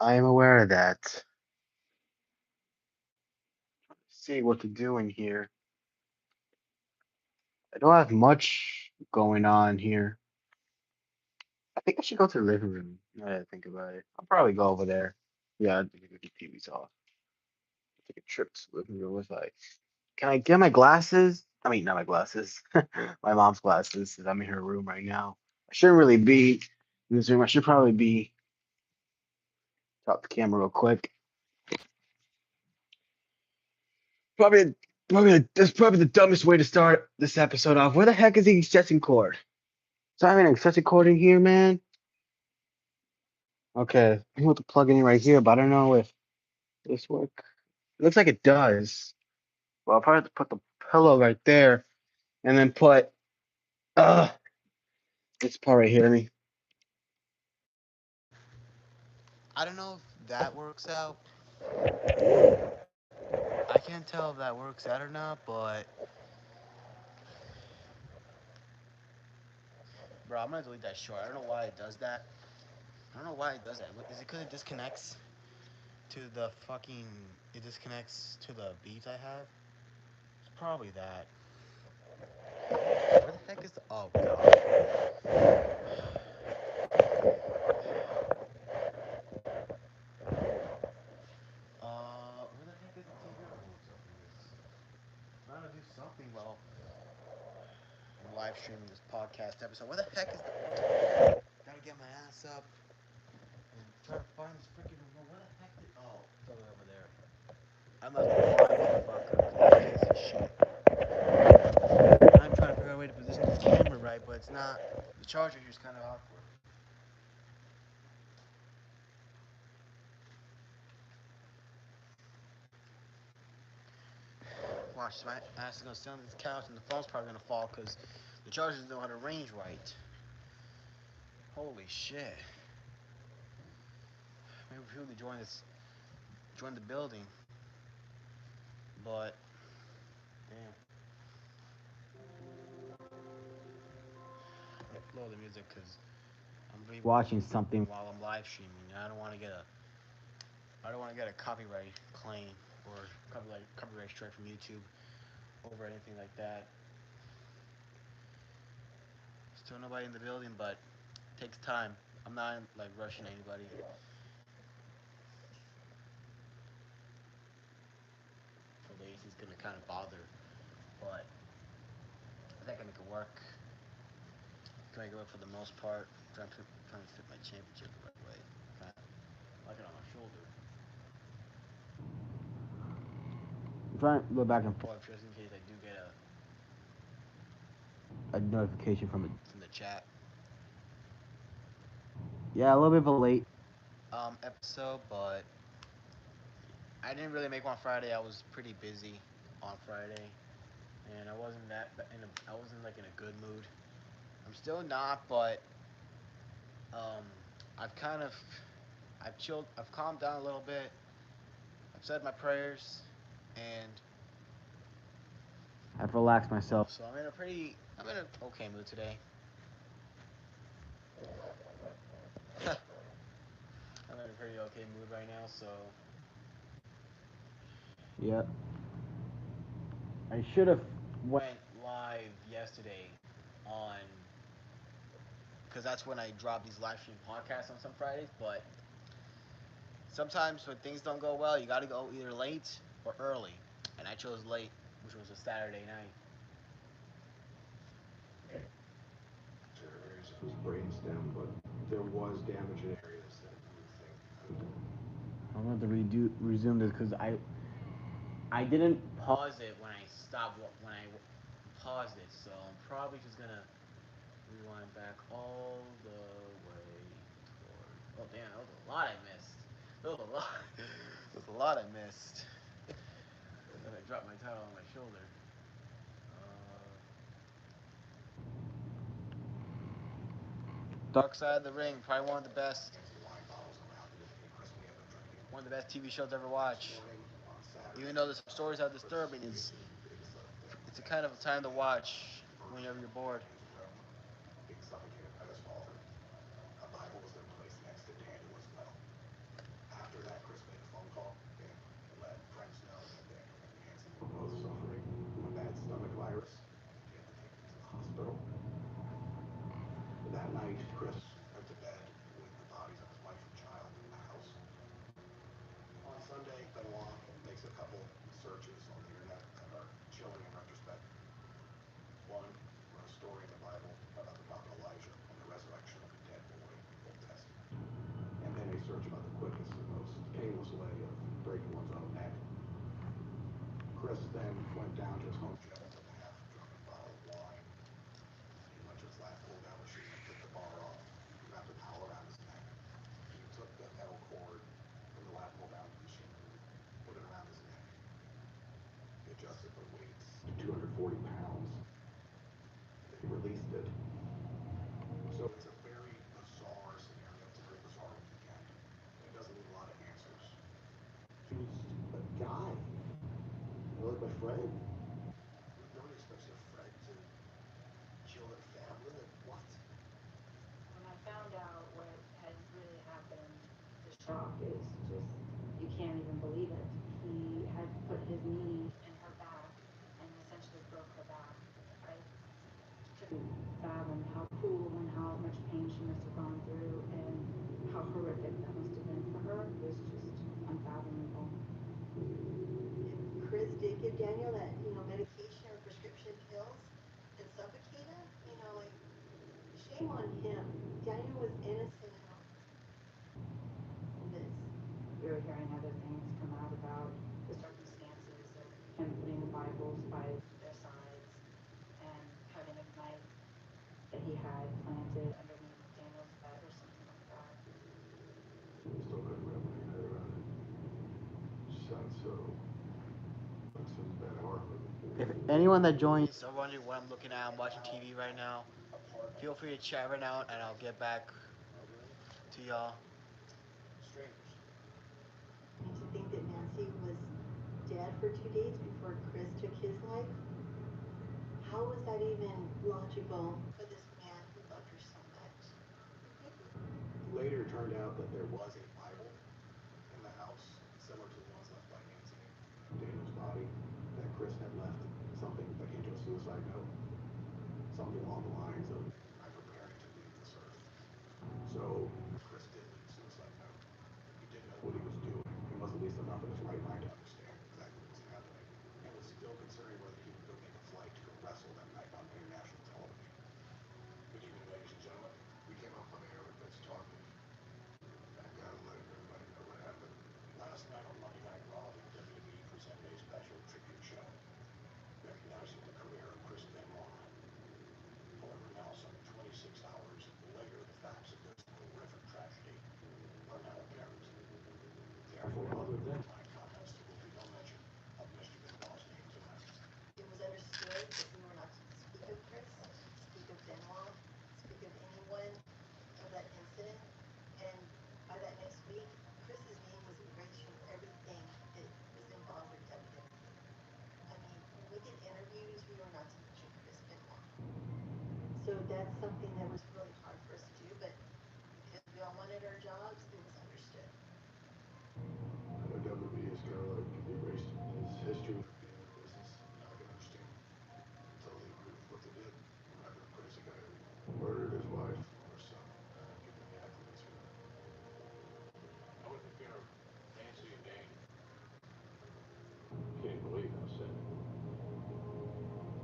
I am aware of that. See what to do in here. I don't have much going on here. I think I should go to the living room. Now that I think about it, I'll probably go over there. Yeah, I think the TV's off. Take a trip to the living room. With like, can I get my glasses? I mean, not my glasses. My mom's glasses. 'Cause I'm in her room right now. I shouldn't really be in this room. I should probably be. Drop the camera real quick. Probably, that's probably the dumbest way to start this episode off. Where the heck is the extension cord? So I have an extension cord in here, man. Okay, I'm going to plug it in right here, but I don't know if this work. It looks like it does. Well, I'll probably have to put the pillow right there, and then put this part right here. Let me. I don't know if that works out. I can't tell if that works out or not, but bro, I'm gonna delete that short. I don't know why it does that. I don't know why it does that. Is it because it disconnects to the fucking? It disconnects to the beats I have. It's probably that. Where the heck is the? Oh god. Where the heck is the TV remote of this? I'm trying to do something while I'm live streaming this podcast episode. Where the heck is the? Gotta get my ass up and try to find this freaking remote. Where the heck did? Oh, it's over there. I'm a blind motherfucker. Piece of shit. I'm trying to figure out a way to position this camera right, but it's not. The charger here is kind of awkward. Watch, my ass is gonna sit on this couch and the phone's probably gonna fall because the chargers don't have a range right. Holy shit. Maybe people to join the building, but damn. Lower the music because I'm gonna be watching something while I'm live streaming. I don't want to get a copyright claim or copyright strike from YouTube over anything like that. Still nobody in the building, but it takes time. I'm not like rushing anybody. So the AC is gonna kind of bother, but I think I can make it work. Can make it work for the most part. Trying to fit my championship the right way. Kind of like it on my shoulder. I'm trying to go back and forth just in case I do get a notification from the chat. Yeah, a little bit of a late episode, but I didn't really make one Friday. I was pretty busy on Friday, and I wasn't like in a good mood. I'm still not, but um, I've kind of I've chilled. I've calmed down a little bit. I've said my prayers, and I've relaxed myself. So I'm in an okay mood today. I'm in a pretty okay mood right now. So yeah, I should have went live yesterday on because that's when I drop these live stream podcasts on some Fridays. But sometimes when things don't go well, you got to go either late or early, and I chose late, which was a Saturday night. Areas of his brainstem, but there was damage in areas that you think could. I'm going to resume this because I didn't pause it when I paused it, so I'm probably just gonna rewind back all the way toward. Oh damn, that was a lot I missed. That was a lot. That was a lot I missed. And I dropped my title on my shoulder. Dark Side of the Ring, probably one of the best TV shows ever watched. Even though some stories are disturbing, it's a kind of a time to watch whenever you're bored. Chris then went down to his home gym with a half-drunken bottle of wine. He went to his lap pull-down machine and took the bar off. He wrapped a towel around his neck. And he took the metal cord from the lap pull-down machine, put it around his neck. He adjusted the weights to 240 pounds, and then he released it. So it's a very bizarre scenario. It's a very bizarre weekend. And it doesn't leave a lot of answers. He was a guy, like my friend. Nobody expects their friend to kill their family. Like, what? When I found out what had really happened, the shock is just, you can't even believe it. He had put his knee in her back and essentially broke her back. I couldn't fathom how cruel and how much pain she must have gone through and how horrific that must have been for her. It was just unfathomable. Chris did give Daniel that, medication or prescription pills and suffocate him, like, shame on him. Daniel was innocent in all this. We were hearing other things come out about the circumstances of him putting the Bibles by their sides and having a knife that he had planted underneath Daniel's bed or something like that. Still couldn't wrap my head around it. Sounds so like some bad horror movie. If anyone that joins are wondering what I'm looking at, I'm watching TV right now. Feel free to chat right now, and I'll get back to y'all. Strangers. And to think that Nancy was dead for 2 days before Chris took his life, how was that even logical for this man who loved her so much? Later, it turned out that there was a Bible in the house, similar to the ones left by Nancy and Daniel's body, that Chris had left something akin to a suicide note, something along the lines of, I'm preparing to leave this earth. So Chris did leave a suicide note. He did know what he was doing. He was at least enough in his right mind to understand exactly what was happening, and was still considering whether he would go make a flight to go wrestle that night on international television. Good evening, ladies and gentlemen. We came up on the air with Vince talking. I've got to let everybody know what happened. Last night on Monday Night Raw, the WWE presented a special tribute show, recognizing the career of Chris Benoit. However, now, some 26 hours later, the facts of this horrific tragedy are now apparent. Therefore, other than my comments, there will be no mention of Mr. Benoit's name tonight. It was understood that we were not to speak of Chris, speak of Benoit, speak of anyone of that incident. And by that next week, Chris's name was erased from everything that was involved with WWE. I mean, when we did interviews, we were not to mention Chris Benoit. So that's something that was really hard for us to do, but because we all wanted our jobs, it was understood. I know WWE has kind of like erased his history from being in the business, and I can understand. I totally agree with what they did. Rather a crazy guy who murdered his wife or son. Give him the accolades for that. How was the funeral? Nancy and Dane. Can't even believe how sad.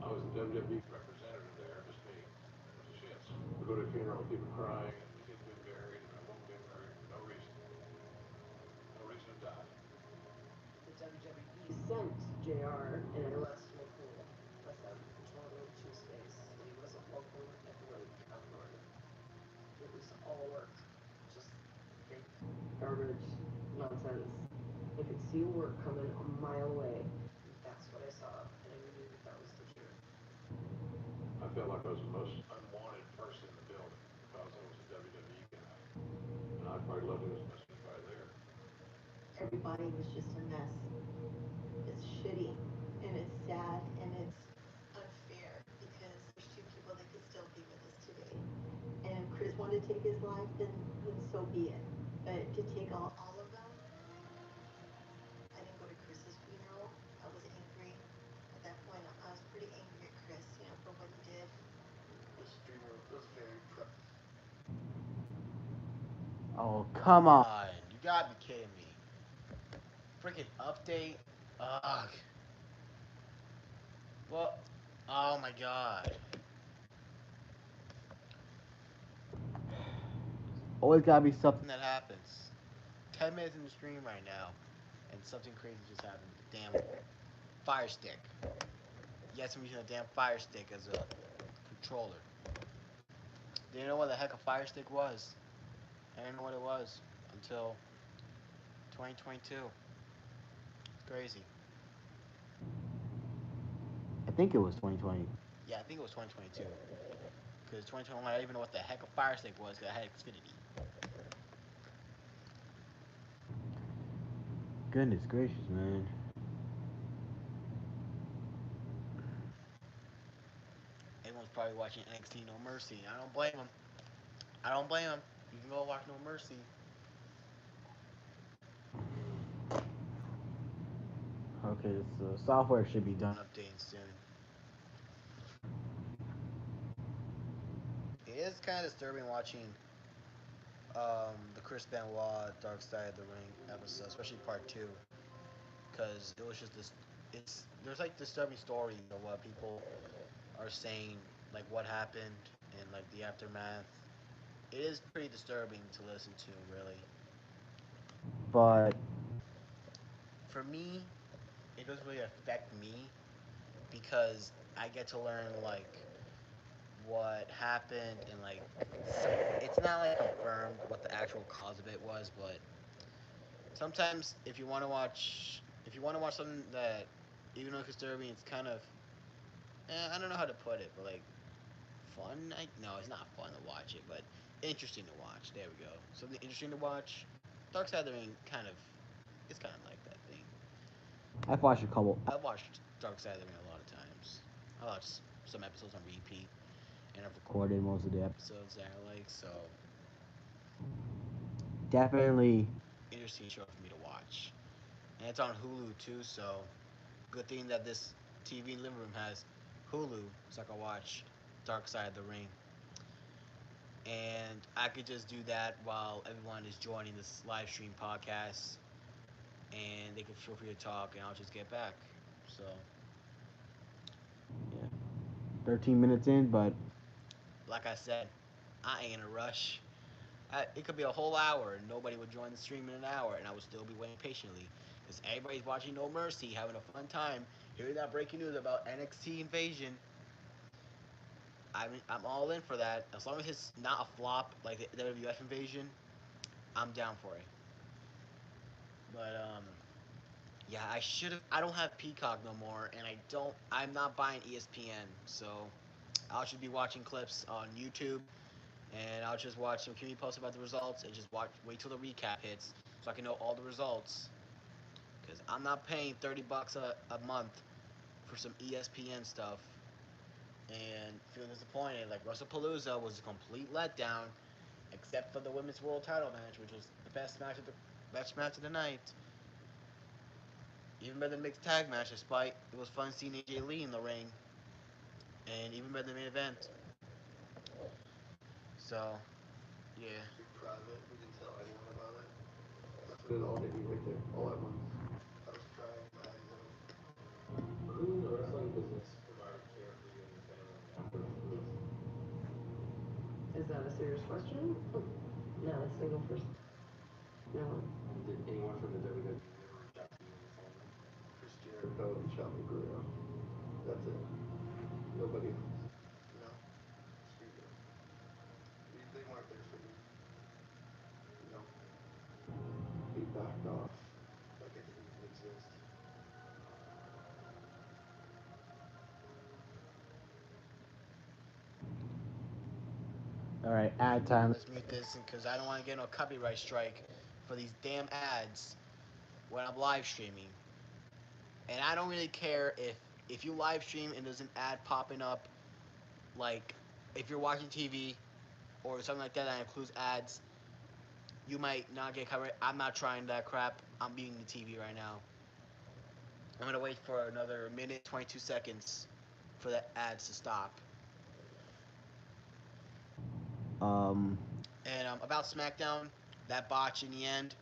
I was the WWE representative there, just me. It was a shits. We go to a funeral, people crying, and the kid's been buried, and I won't get buried for no reason. No reason to die. The WWE sent JR in a less than pool with him to remove 2 space. He wasn't welcome at the wake of Norton. It was all work. Just fake garbage nonsense. I could see work coming a mile away. That's what I saw, and I knew that was the truth. I felt like I was the most unwanted person in the building because I was a WWE guy. And I probably loved him as much as anybody there. Everybody was just a mess. It's shitty and it's sad and it's unfair because there's two people that could still be with us today. And if Chris wanted to take his life, then so be it. But to take all of them, I didn't go to Chris's funeral. I was angry. At that point, I was pretty angry at Chris, for what he did. This funeral was very Oh, come on. You gotta be kidding me. Freaking update. Ugh. Well, oh my god. Always gotta be something that happens. 10 minutes in the stream right now, and something crazy just happened with the damn fire stick. Yes, I'm using a damn fire stick as a controller. Didn't know what the heck a fire stick was. I didn't know what it was until 2022. Crazy. I think it was 2020. Yeah, I think it was 2022. Because 2021, I didn't even know what the heck a fire stick was because I had Xfinity. Goodness gracious, man. Everyone's probably watching NXT No Mercy. I don't blame them. I don't blame them. You can go watch No Mercy. Okay, so software should be done. Done updating soon. It is kind of disturbing watching the Chris Benoit Dark Side of the Ring episode, especially part two, because it was just this. There's like disturbing stories of what people are saying, like what happened and like the aftermath. It is pretty disturbing to listen to, really. But For me, it doesn't really affect me because I get to learn like what happened and like it's not like confirmed what the actual cause of it was, but sometimes if you want to watch something that even though it's disturbing, it's kind of I don't know how to put it, but like fun. No, it's not fun to watch it, but interesting to watch. There we go. Something interesting to watch. Dark Side of the Ring kind of it's kind of like that thing. I've watched a couple. I've watched Dark Side of the Ring a lot of times. I watched some episodes on repeat, and I've recorded Recorded most of the episodes that I like. So definitely. interesting show for me to watch, and it's on Hulu too. So good thing that this TV living room has Hulu, so I can watch Dark Side of the Ring, and I could just do that while everyone is joining this live stream podcast, and they can feel free to talk, and I'll just get back. So Yeah, 13 minutes in, but like I said, I ain't in a rush. It could be a whole hour and nobody would join the stream in an hour, and I would still be waiting patiently because everybody's watching No Mercy, having a fun time, hearing that breaking news about NXT Invasion. I'm all in for that. As long as it's not a flop like the WWF Invasion, I'm down for it. But yeah, I should have. I don't have Peacock no more, and I don't. I'm not buying ESPN, so I'll just be watching clips on YouTube, and I'll just watch some community posts about the results, and just wait till the recap hits, so I can know all the results. Because I'm not paying $30 a month for some ESPN stuff, and feel disappointed. Like WrestlePalooza was a complete letdown, except for the women's world title match, which was the best match of the night. Even better than the mixed tag match, despite it was fun seeing AJ Lee in the ring, and even better than the main event. So, yeah. Street Private, we didn't tell anyone about it. That's when it all hit me right there, all at once. I was crying my eyes out. Who in the wrestling business provided care for you and your family after this? Is that a serious question? No, let's go first. No. Did anyone from the WWE ever reach out to you and your family? Chris Jericho and Chavo Guerrero. That's it. Nobody else. No. Screw them. They weren't there for me. No. They backed off like I didn't even exist. all right, ad time. Let's mute this because I don't want to get no copyright strike for these damn ads when I'm live streaming. And I don't really care if you live stream and there's an ad popping up, like if you're watching TV or something like that that includes ads, you might not get covered. I'm not trying that crap. I'm beating the TV right now. I'm gonna wait for another minute, 22 seconds for the ads to stop. Um, And about SmackDown, that botch in the end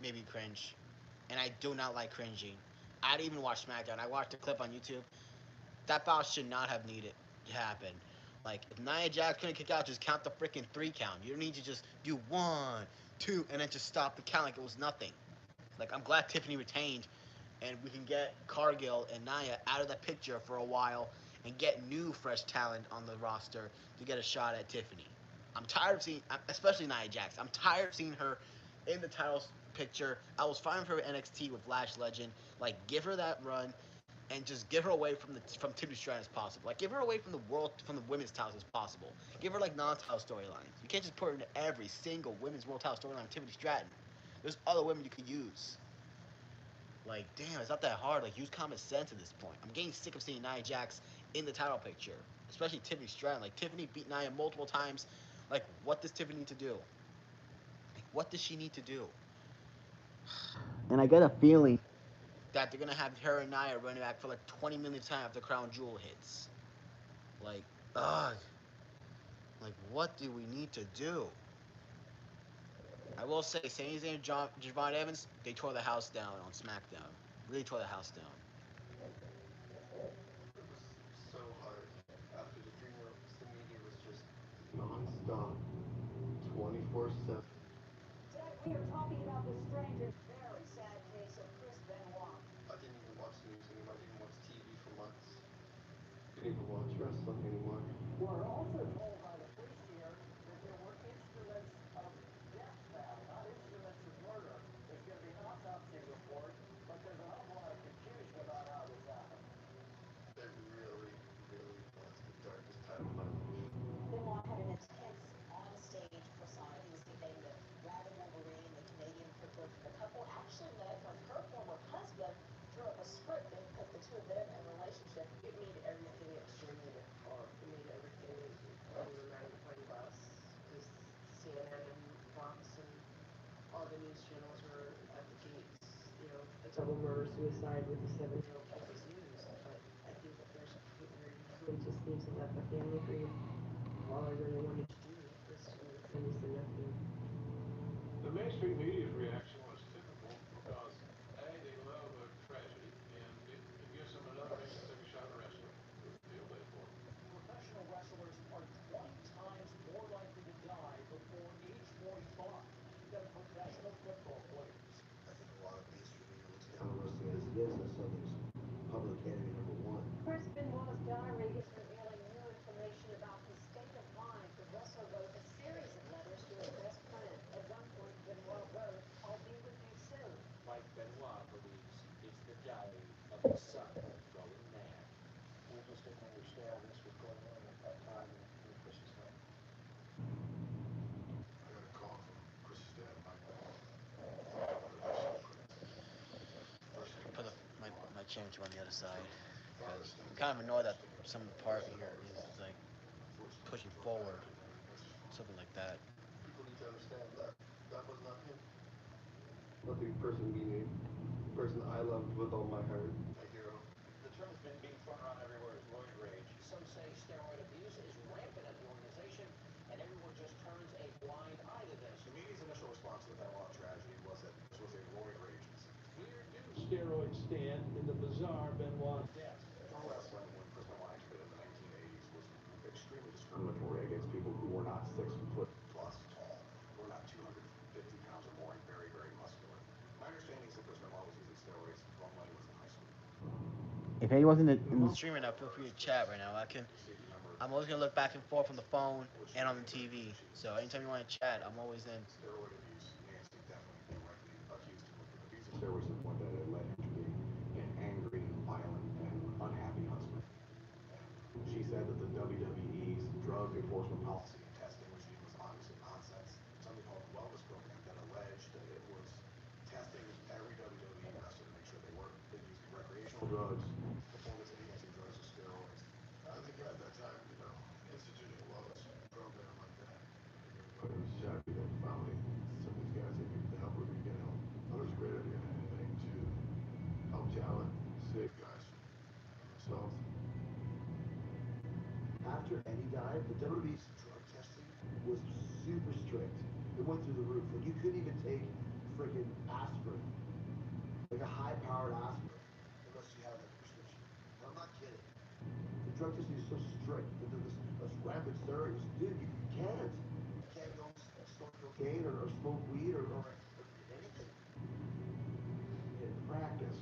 made me cringe. And I do not like cringing. I didn't even watch SmackDown. I watched a clip on YouTube. That botch should not have needed to happen. Like, if Nia Jax couldn't kick out, just count the freaking 3 count. You don't need to just do 1, 2, and then just stop the count like it was nothing. Like, I'm glad Tiffany retained and we can get Cargill and Naya out of the picture for a while and get new fresh talent on the roster to get a shot at Tiffany. I'm tired of seeing, especially Nia Jax. I'm tired of seeing her in the titles picture. I was fine with her NXT with Lash Legend. Like, give her that run and just get her away from Tiffany Stratton as possible. Like, give her away from the women's titles as possible. Give her like non-title storylines. You can't just put her into every single women's world title storyline with Tiffany Stratton. There's other women you could use. Like, damn, it's not that hard. Like, use common sense at this point. I'm getting sick of seeing Nia Jax in the title picture, especially Tiffany Stratton. Like, Tiffany beat Nia multiple times. Like, what does Tiffany need to do? Like, what does she need to do? And I get a feeling that they're gonna have her and Nia running back for like 20 million times after Crown Jewel hits. Like, ugh. Like, what do we need to do? I will say, Sami Zayn and Javon Evans, they tore the house down on SmackDown. Really tore the house down. It was so hard after the Dream WrestleMania was just non-stop, 24/7. Jack, we are talking about the strange and very sad case of Chris Benoit. I didn't even watch the news anymore. I didn't watch TV for months. Didn't even watch wrestling anymore. We're also told by the police here that there were instruments of death found, not instruments of murder. There's going to be an autopsy report, but there's an awful lot of confusion about how this happened. It really, really was the darkest time of my life. Benoit had an intense on-stage persona. He was nicknamed the Rabbit Wolverine, the Canadian Crippler. The couple actually met when her former husband drew up a script that put the two of them in a relationship. It made everything extremely hard. It made everything on the magnifying glass because CNN and Fox and all the news channels were at the gates. You know, a double murder suicide with a 7-year-old kid was news. But I think that there's a point where you really just need to let the family grieve. All I really wanted to do was to finish the nothing. The mainstream media's reaction was typical because A, they love a tragedy, and it gives them another reason to take a shot at a wrestler with a feel bad for him. Professional wrestlers are 20 times more likely to die before age 45 than professional football players. I think a lot of mainstream media looks down on wrestling as it is, as something's public enemy number one. Chris Benoit's diary is revealing new information about his state of mind. The wrestler wrote a series of letters to his best friend. At one point, Benoit wrote, "I'll be with you soon." Mike Benoit believes it's the diary of his son going mad. We just didn't understand this was going on at that time in Chris's life. I got a call from Chris's dad, Mike Benoit. My brother was so crazy. First thing he Put asked me my, why. my chair on the other side. So, father Because I'm stepped kind in of and annoyed that understand. some of the part Said here how it is felt. like Unfortunately, pushing she drove back forward, and died in Chris's fault. something like that. People need to understand that that was not him. But the person we knew, the person I loved with all my heart, my hero. The term's been being thrown around everywhere as roid rage. Some say steroid abuse is rampant at the organization, and everyone just turns a blind eye to this. The media's initial response to the Benoit tragedy was that this was a roid rage incident. Where do steroids stand in the bizarre Benoit death? Pro wrestling, when Chris Benoit entered it in the 1980s, was extremely discriminatory against people who were not 6 foot plus tall, who were not 250 pounds or more, and very, very muscular. My understanding is that Chris Benoit was using steroids when he was in high school. If anyone's in the stream right now, feel free to chat right now. I'm always gonna look back and forth on the phone and on the TV. So anytime you want to chat, I'm always in. Steroid abuse, Nancy definitely directly accused him of abusing steroids to the point that it led him to being an angry, violent, and unhappy husband. She said that the WWE's drug enforcement policy and testing regime was obviously nonsense. Something called the Wellness Program that alleged that it was testing every WWE wrestler to make sure they weren't using recreational drugs, performance-enhancing drugs, or steroids. I think at that time, instituting a wellness program like that, I think everybody was happy that finally some of these guys that needed the help were going to get help. I thought it was a great idea, anything to help talent, save guys from themselves. After Eddie died, the WWE's drug testing was super strict. It went through the roof. Like, you couldn't even take freaking aspirin, like a high-powered aspirin, unless you had like a prescription. And I'm not kidding. The drug testing is so strict. This rampant steroid was, dude, you can't. You can't go snort cocaine or smoke weed or anything. In practice,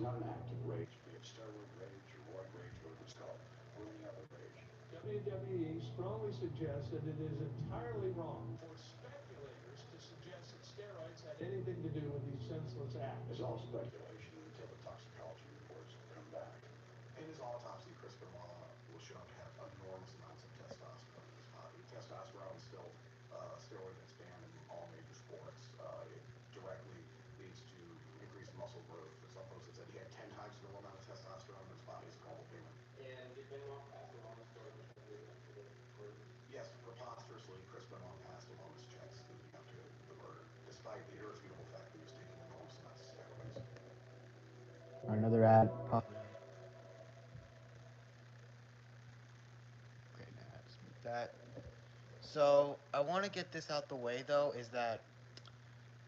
not an active rage, be it steroid rage or roid rage, whatever it's called, or any other rage. WWE strongly suggests that it is entirely wrong for speculators to suggest that steroids had anything to do with these senseless acts. It's all speculation until the toxicology reports come back. In his autopsy, Chris Benoit was shown to have enormous amounts of testosterone in his body. Testosterone is still a steroid that's banned in all major sports. It directly leads to increased muscle growth. Some folks have said he had 10 times the normal amount of testosterone in his body as a normal human. And did Benoit pass along this information leading up to the murder? Yes, preposterously, Chris Benoit passed along his checks leading up to the murder, despite the irrefutable fact that he was taking enormous amounts of steroids. Another ad popping up. Okay, now I have to mute that. So I want to get this out the way though, is that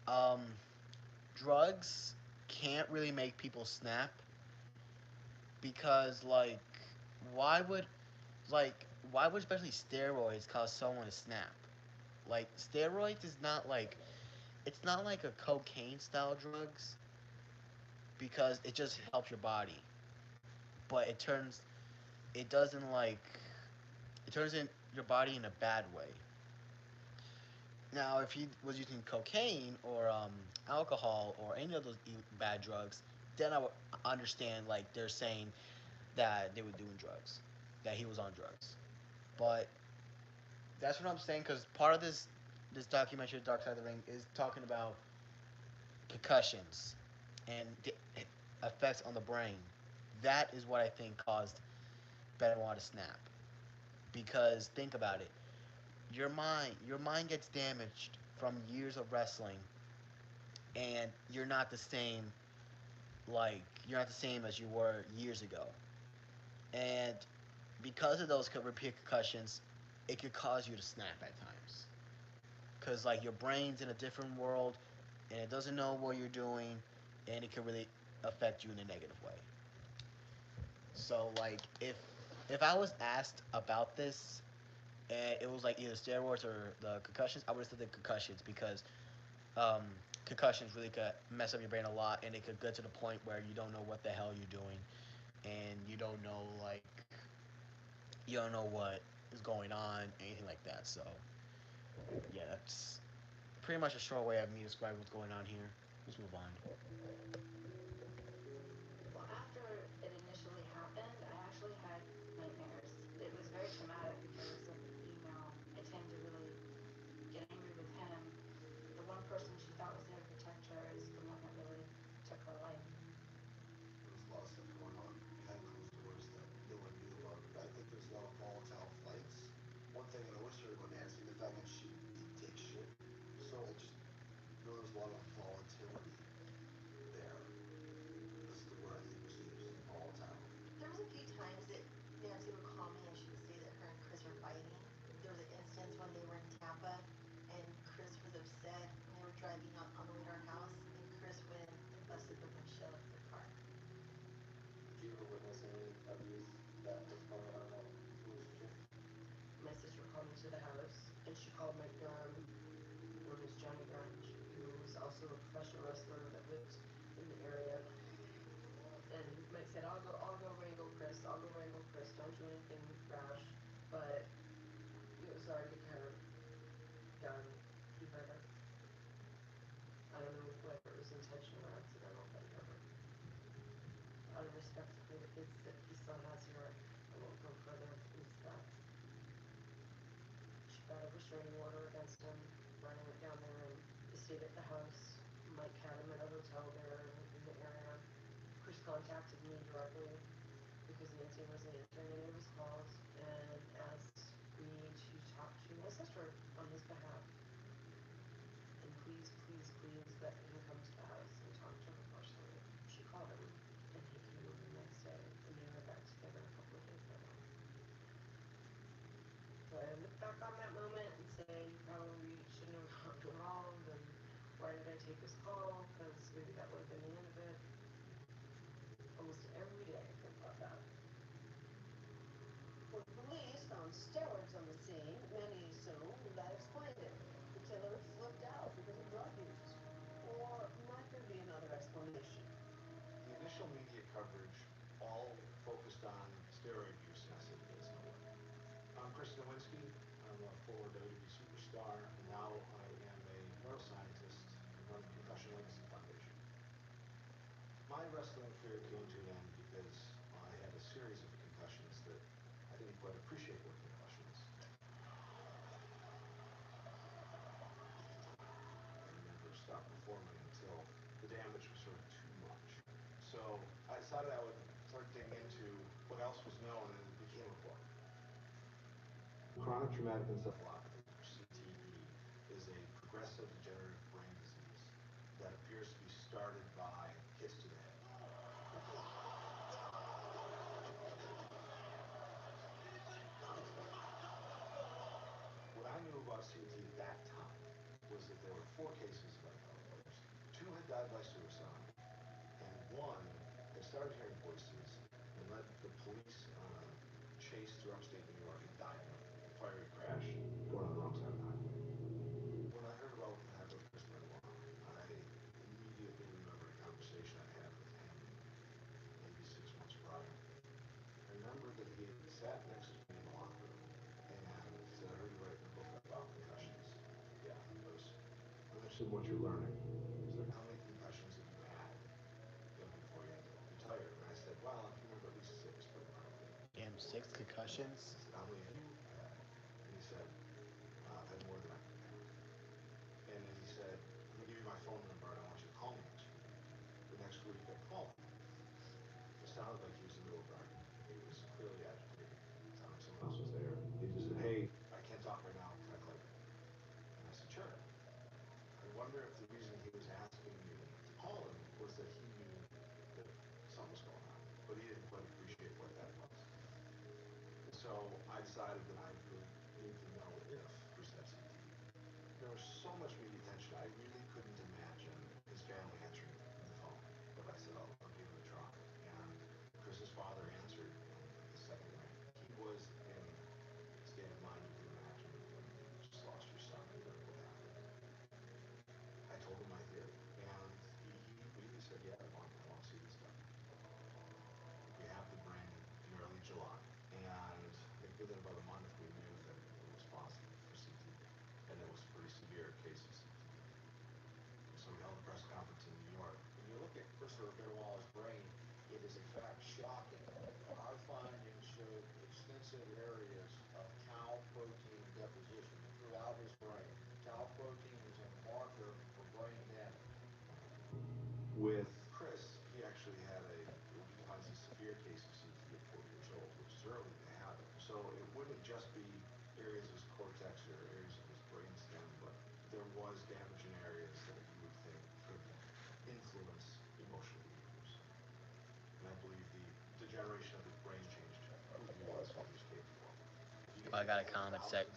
um, drugs can't really make people snap because why would why would especially steroids cause someone to snap? Like steroids is not like it's not like a cocaine style drugs because it just helps your body, but it doesn't it turns in your body in a bad way. Now, if he was using cocaine or alcohol or any of those bad drugs, then I would understand like they're saying that they were doing drugs, that he was on drugs. But that's what I'm saying because part of this documentary, Dark Side of the Ring, is talking about concussions and the effects on the brain. That is what I think caused Benoit to snap. Because think about it, your mind gets damaged from years of wrestling, and you're not the same as you were years ago. And because of those repeated concussions, it could cause you to snap at times. Cause like your brain's in a different world, and it doesn't know what you're doing, and it can really affect you in a negative way. So like if I was asked about this, and it was like either steroids or the concussions, I would have said the concussions because um, concussions really could mess up your brain a lot, and it could get to the point where you don't know what the hell you're doing, and you don't know what is going on, anything like that. So yeah, that's pretty much a short way of me describing what's going on here. Let's move on. Well, after it initially happened, I actually had nightmares. It was very traumatic because, you know, I tend to really get angry with him. The one person she thought was there to protect her is the one that really took her life. There was a lot of stuff going on behind closed doors that no one knew about. I think there's a lot of volatile fights. One thing I always heard about Nancy, the fact that she didn't take shit. So I just know there's a lot of volatility there. This is the word I think was used, volatile. There was a few times that Nancy would call me and she would say that her and Chris are fighting. There was an instance when they were in Tampa and Chris was upset and they were driving on the way to our house and Chris went and busted the windshield of their car. Did you ever witness any abuse that was going on in that relationship? My sister called me to the house, and she called Mike Durham, known as Johnny Grunge, who was also a professional wrestler that lived in the area. And Mike said, I'll go wrangle Chris. I'll go wrangle Chris. Don't do anything rash." But it was already kind of done. He hurt her. I don't know whether it was intentional or accidental, but he hurt her. Out of respect for the kids that he still has here, I won't go further into that. She got a restraining order against him. Brian went down there and they stayed at the house. Mike had him at a hotel there in the area. Chris contacted me directly because Nancy wasn't answering any of his calls and asked me to talk to my sister on his behalf. And please, please, please let him come to the house and talk to her personally. She called him and he came the next day and they were back together a couple of days later. So I look back on that moment and say, you probably shouldn't have gotten involved, and why did I take his call? Because maybe that would have been the end of it. Almost every day I think about that. When police found steroids on the scene, many assumed that explained it. The killer flipped out because of drug use. Or might there be another explanation? The initial media star, and now I am a neuroscientist running Concussion Legacy Foundation. My wrestling career came to an end because I had a series of concussions that I didn't quite appreciate what a concussion is. I never stopped performing until the damage was sort of too much. So I decided I would start digging into what else was known, and it became a book. Chronic traumatic encephalopathy, or CTE, is a progressive degenerative brain disease that appears to be started by hits to the head. What I knew about CTE at that time was that there were 4 cases of epilepsy. 2 had died by suicide, and 1 had started hearing voices and led the police on a chase through upstate New York and died in a fiery crash going on the wrong side of the highway. When I heard about what happened with Chris Benoit, I immediately remembered a conversation I had with him maybe 6 months prior. I remembered that he had sat next to me in the locker room and said, "I heard you writing a book about concussions." "Yeah." He goes, "I'm interested in what you're learning." He's like, "How many concussions have you had, before you retired?" And I said, "Well, I can remember at least 6, but probably." Damn, 6 concussions. I said, "How many have you had?" And he said, "I've had more than I can count." And then he said, "I'm going to give you my phone number and I want you to call me next week." The next week I called him. It sounded like he was in the middle of writing. He was clearly agitated. It sounded like someone else was there. He just said, "Hey, I can't talk right now. Can I call you back?" And I said, "Sure." I wonder if the reason he was asking me to call him was that he knew that something was going on, but he didn't quite appreciate what that was. And so I decided that I would need to know if Chris had CTE. There was so much media attention, I really couldn't imagine his family answering the phone. But I said, I'll give it a try. And Chris's father answered on the second ring. He was in a state of mind you can imagine when you just lost your son and learned what happened. I told him my theory, and he immediately said, "Yeah, I want to see this done." We have the brain in early July, and I think within about a month we knew that it was possible for CTE, and it was a pretty severe case of CTE. So we held a press conference in New York. When you look at Christopher Benoit's brain, it is in fact shocking. Our findings showed extensive areas of tau protein deposition throughout his brain. Tau protein is a marker for brain damage. With Chris, he actually had what he defines as a severe case of CTE at 4 years old, which is early to have it. So it wouldn't just be areas of his cortex or areas of his brainstem, but there was damage in areas that you would think could influence emotional behaviors. And I believe the degeneration of his brain changed who he was and what he was capable of. I got a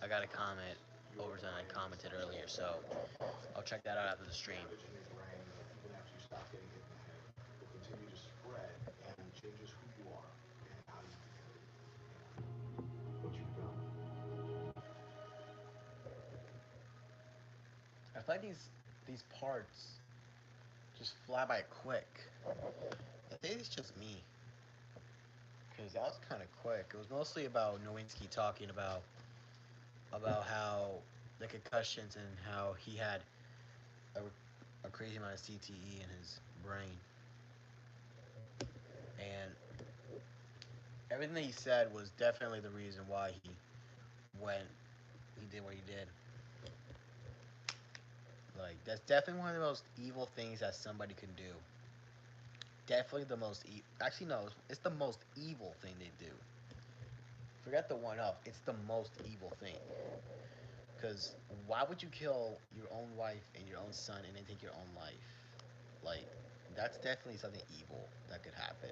I got a comment over something I commented earlier, so I'll check that out after the stream. Damage in your brain that even after you stop getting hit in the head will continue to spread and changes who you are and how you behave and what you become. I feel like these parts just fly by quick. I think it's just me, because that was kind of quick. It was mostly about Nowinski talking about how the concussions and how he had a, a crazy amount of CTE in his brain, and everything that he said was definitely the reason why went he did what he did. Like, that's definitely one of the most evil things that somebody can do. Definitely the most actually no, it's the most evil thing they do. Forget the one up. It's the most evil thing. Because why would you kill your own wife and your own son and then take your own life? Like, that's definitely something evil that could happen.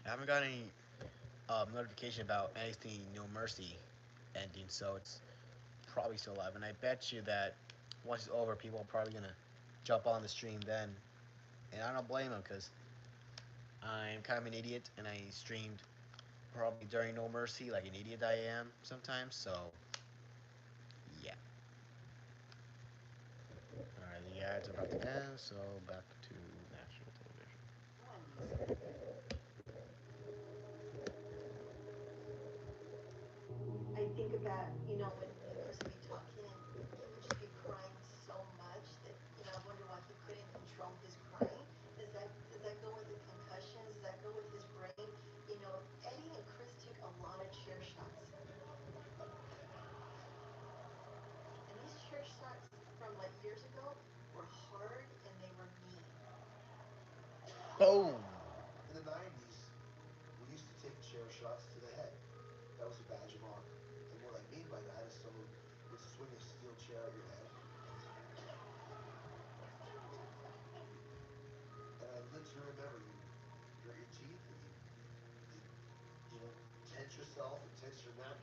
I haven't got any notification about anything No Mercy ending, so it's probably still alive. And I bet you that once it's over, people are probably gonna jump on the stream then. And I don't blame them, because I'm kind of an idiot and I streamed probably during No Mercy like an idiot I am sometimes. So yeah. Alright, the ads are about to end, so back to national television. Wendy's. that, when Chris would be talking and he would just be crying so much that, I wonder why he couldn't control his crying. Does that go with the concussions? Does that go with his brain? Eddie and Chris took a lot of chair shots. And these chair shots from like years ago were hard and they were mean. Boom. In the 90s, we used to take chair shots to the head. That was a badge of honor. And what I mean by that is someone would swing a steel chair at your head, and I literally remember you grit your teeth and you tense yourself and tense your neck.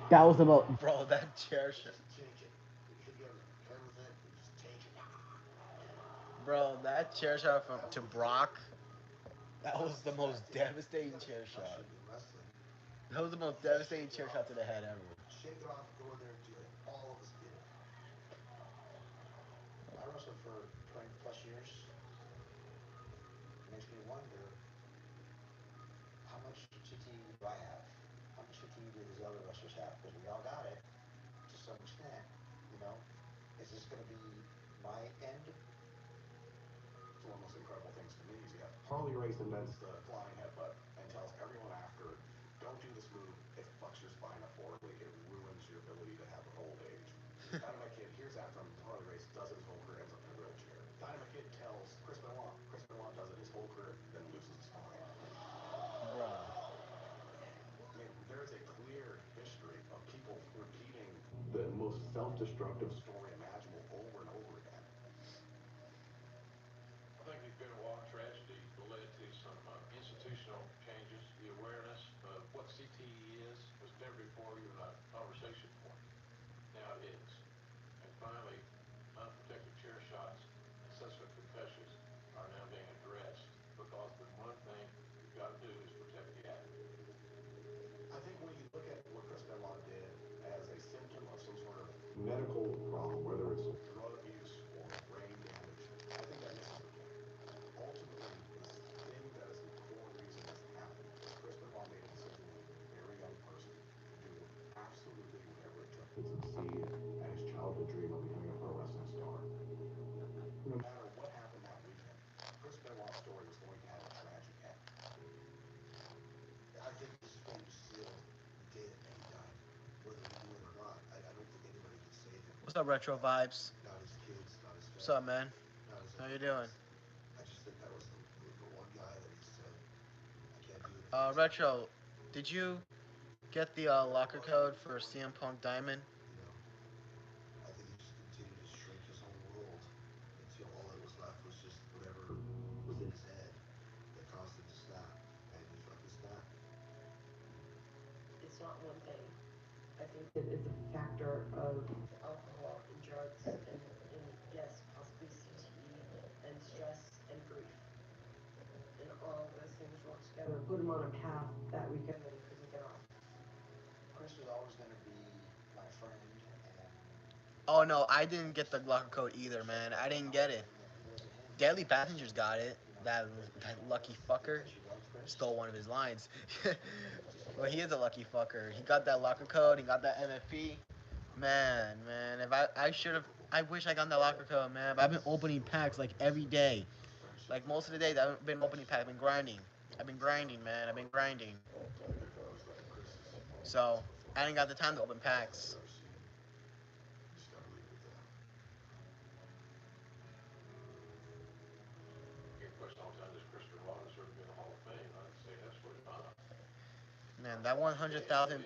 That was the most. Bro, that chair shot. Just take it. If you think you have your head with it, you just take it. Bro, that chair shot from That was to what you did. Brock. That That was was the most expected. If you devastating got a chair shot. concussion in wrestling, That was the most you just devastating shake it chair shot off. to the head ever. Shake it off and go in there and do it. All of us did it. I wrestled for 20 plus years. It makes me wonder, how much fatigue do I have? How much fatigue do these other wrestlers have? Because we all got it to some extent, you know? Is this going to be my end? It's one of the most incredible things to me is, yeah, Harley Race invents the flying headbutt and tells everyone after, don't do this move. It fucks your spine up horribly. It ruins your ability to have old age. Dynamite Kid hears that from Harley Race, does it, his whole career, ends up in a wheelchair. Dynamite Kid tells Chris Benoit. Chris Benoit does it his whole career, then loses a spine. Bro. I mean, there is a clear history of people repeating the most self-destructive story imaginable over and over again. I think the Benoit tragedy led to some institutional changes. The awareness of what CTE is was never before even a conversation point. Now it is. And finally, unprotected chair shots and subsequent concussions are now being addressed because the one thing you've got to do is protect the athlete. I think when you look at what Chris Benoit did as a symptom of some sort of medical problem, whether it's drug abuse or brain damage, I think that misses the point. Ultimately, the thing that is the core reason this happened is Chris Benoit made a decision as a very young person to do absolutely whatever it took to succeed at his childhood dream of becoming a pro wrestling star. No matter what happened that weekend, Chris Benoit's story was going to have a tragic end. I think this is what he was sealed the day that Eddie died, whether he knew it or not. I don't think anybody could save him. What's up, Retro Vibes? Not his kids, not his What's up, family, man? not his How you anyone doing? else. I just think that was the one guy that he said, I can't do anything without him. Retro, did you get the locker code for CM Punk Diamond? You know, I think he just continued to shrink his own world until all that was left was just whatever was in his head that caused him to snap. And he fucking snapped. It's not one thing. I think that it's a factor of alcohol and drugs and yes, possibly CTE and stress and grief. And all of those things rolled together put him on a path that weekend that he couldn't get off. Chris was always going to be my friend, and Oh no, I didn't get the locker code either, man. I didn't get it. he wasn't him. Deadly Passengers got it. You know, That lucky fucker because you loved Chris, stole one of his lines. and you just Well, he is a lucky fucker. He got that locker code. He got that MFP. Man, if I should have. I wish I got that locker code, man. But I've been opening packs like every day. friendship Like from most of the that. days, I've been opening packs. I've been grinding. I've been grinding, man. I've been grinding. I think Chris's So best I didn't performance got the time to of open all that I've packs. ever seen. You just got to leave it at that. I get questioned all the time, does Chris Benoit deserve to be in the Hall of Fame? I'd say absolutely not. Man, that It is what it 100,000, is.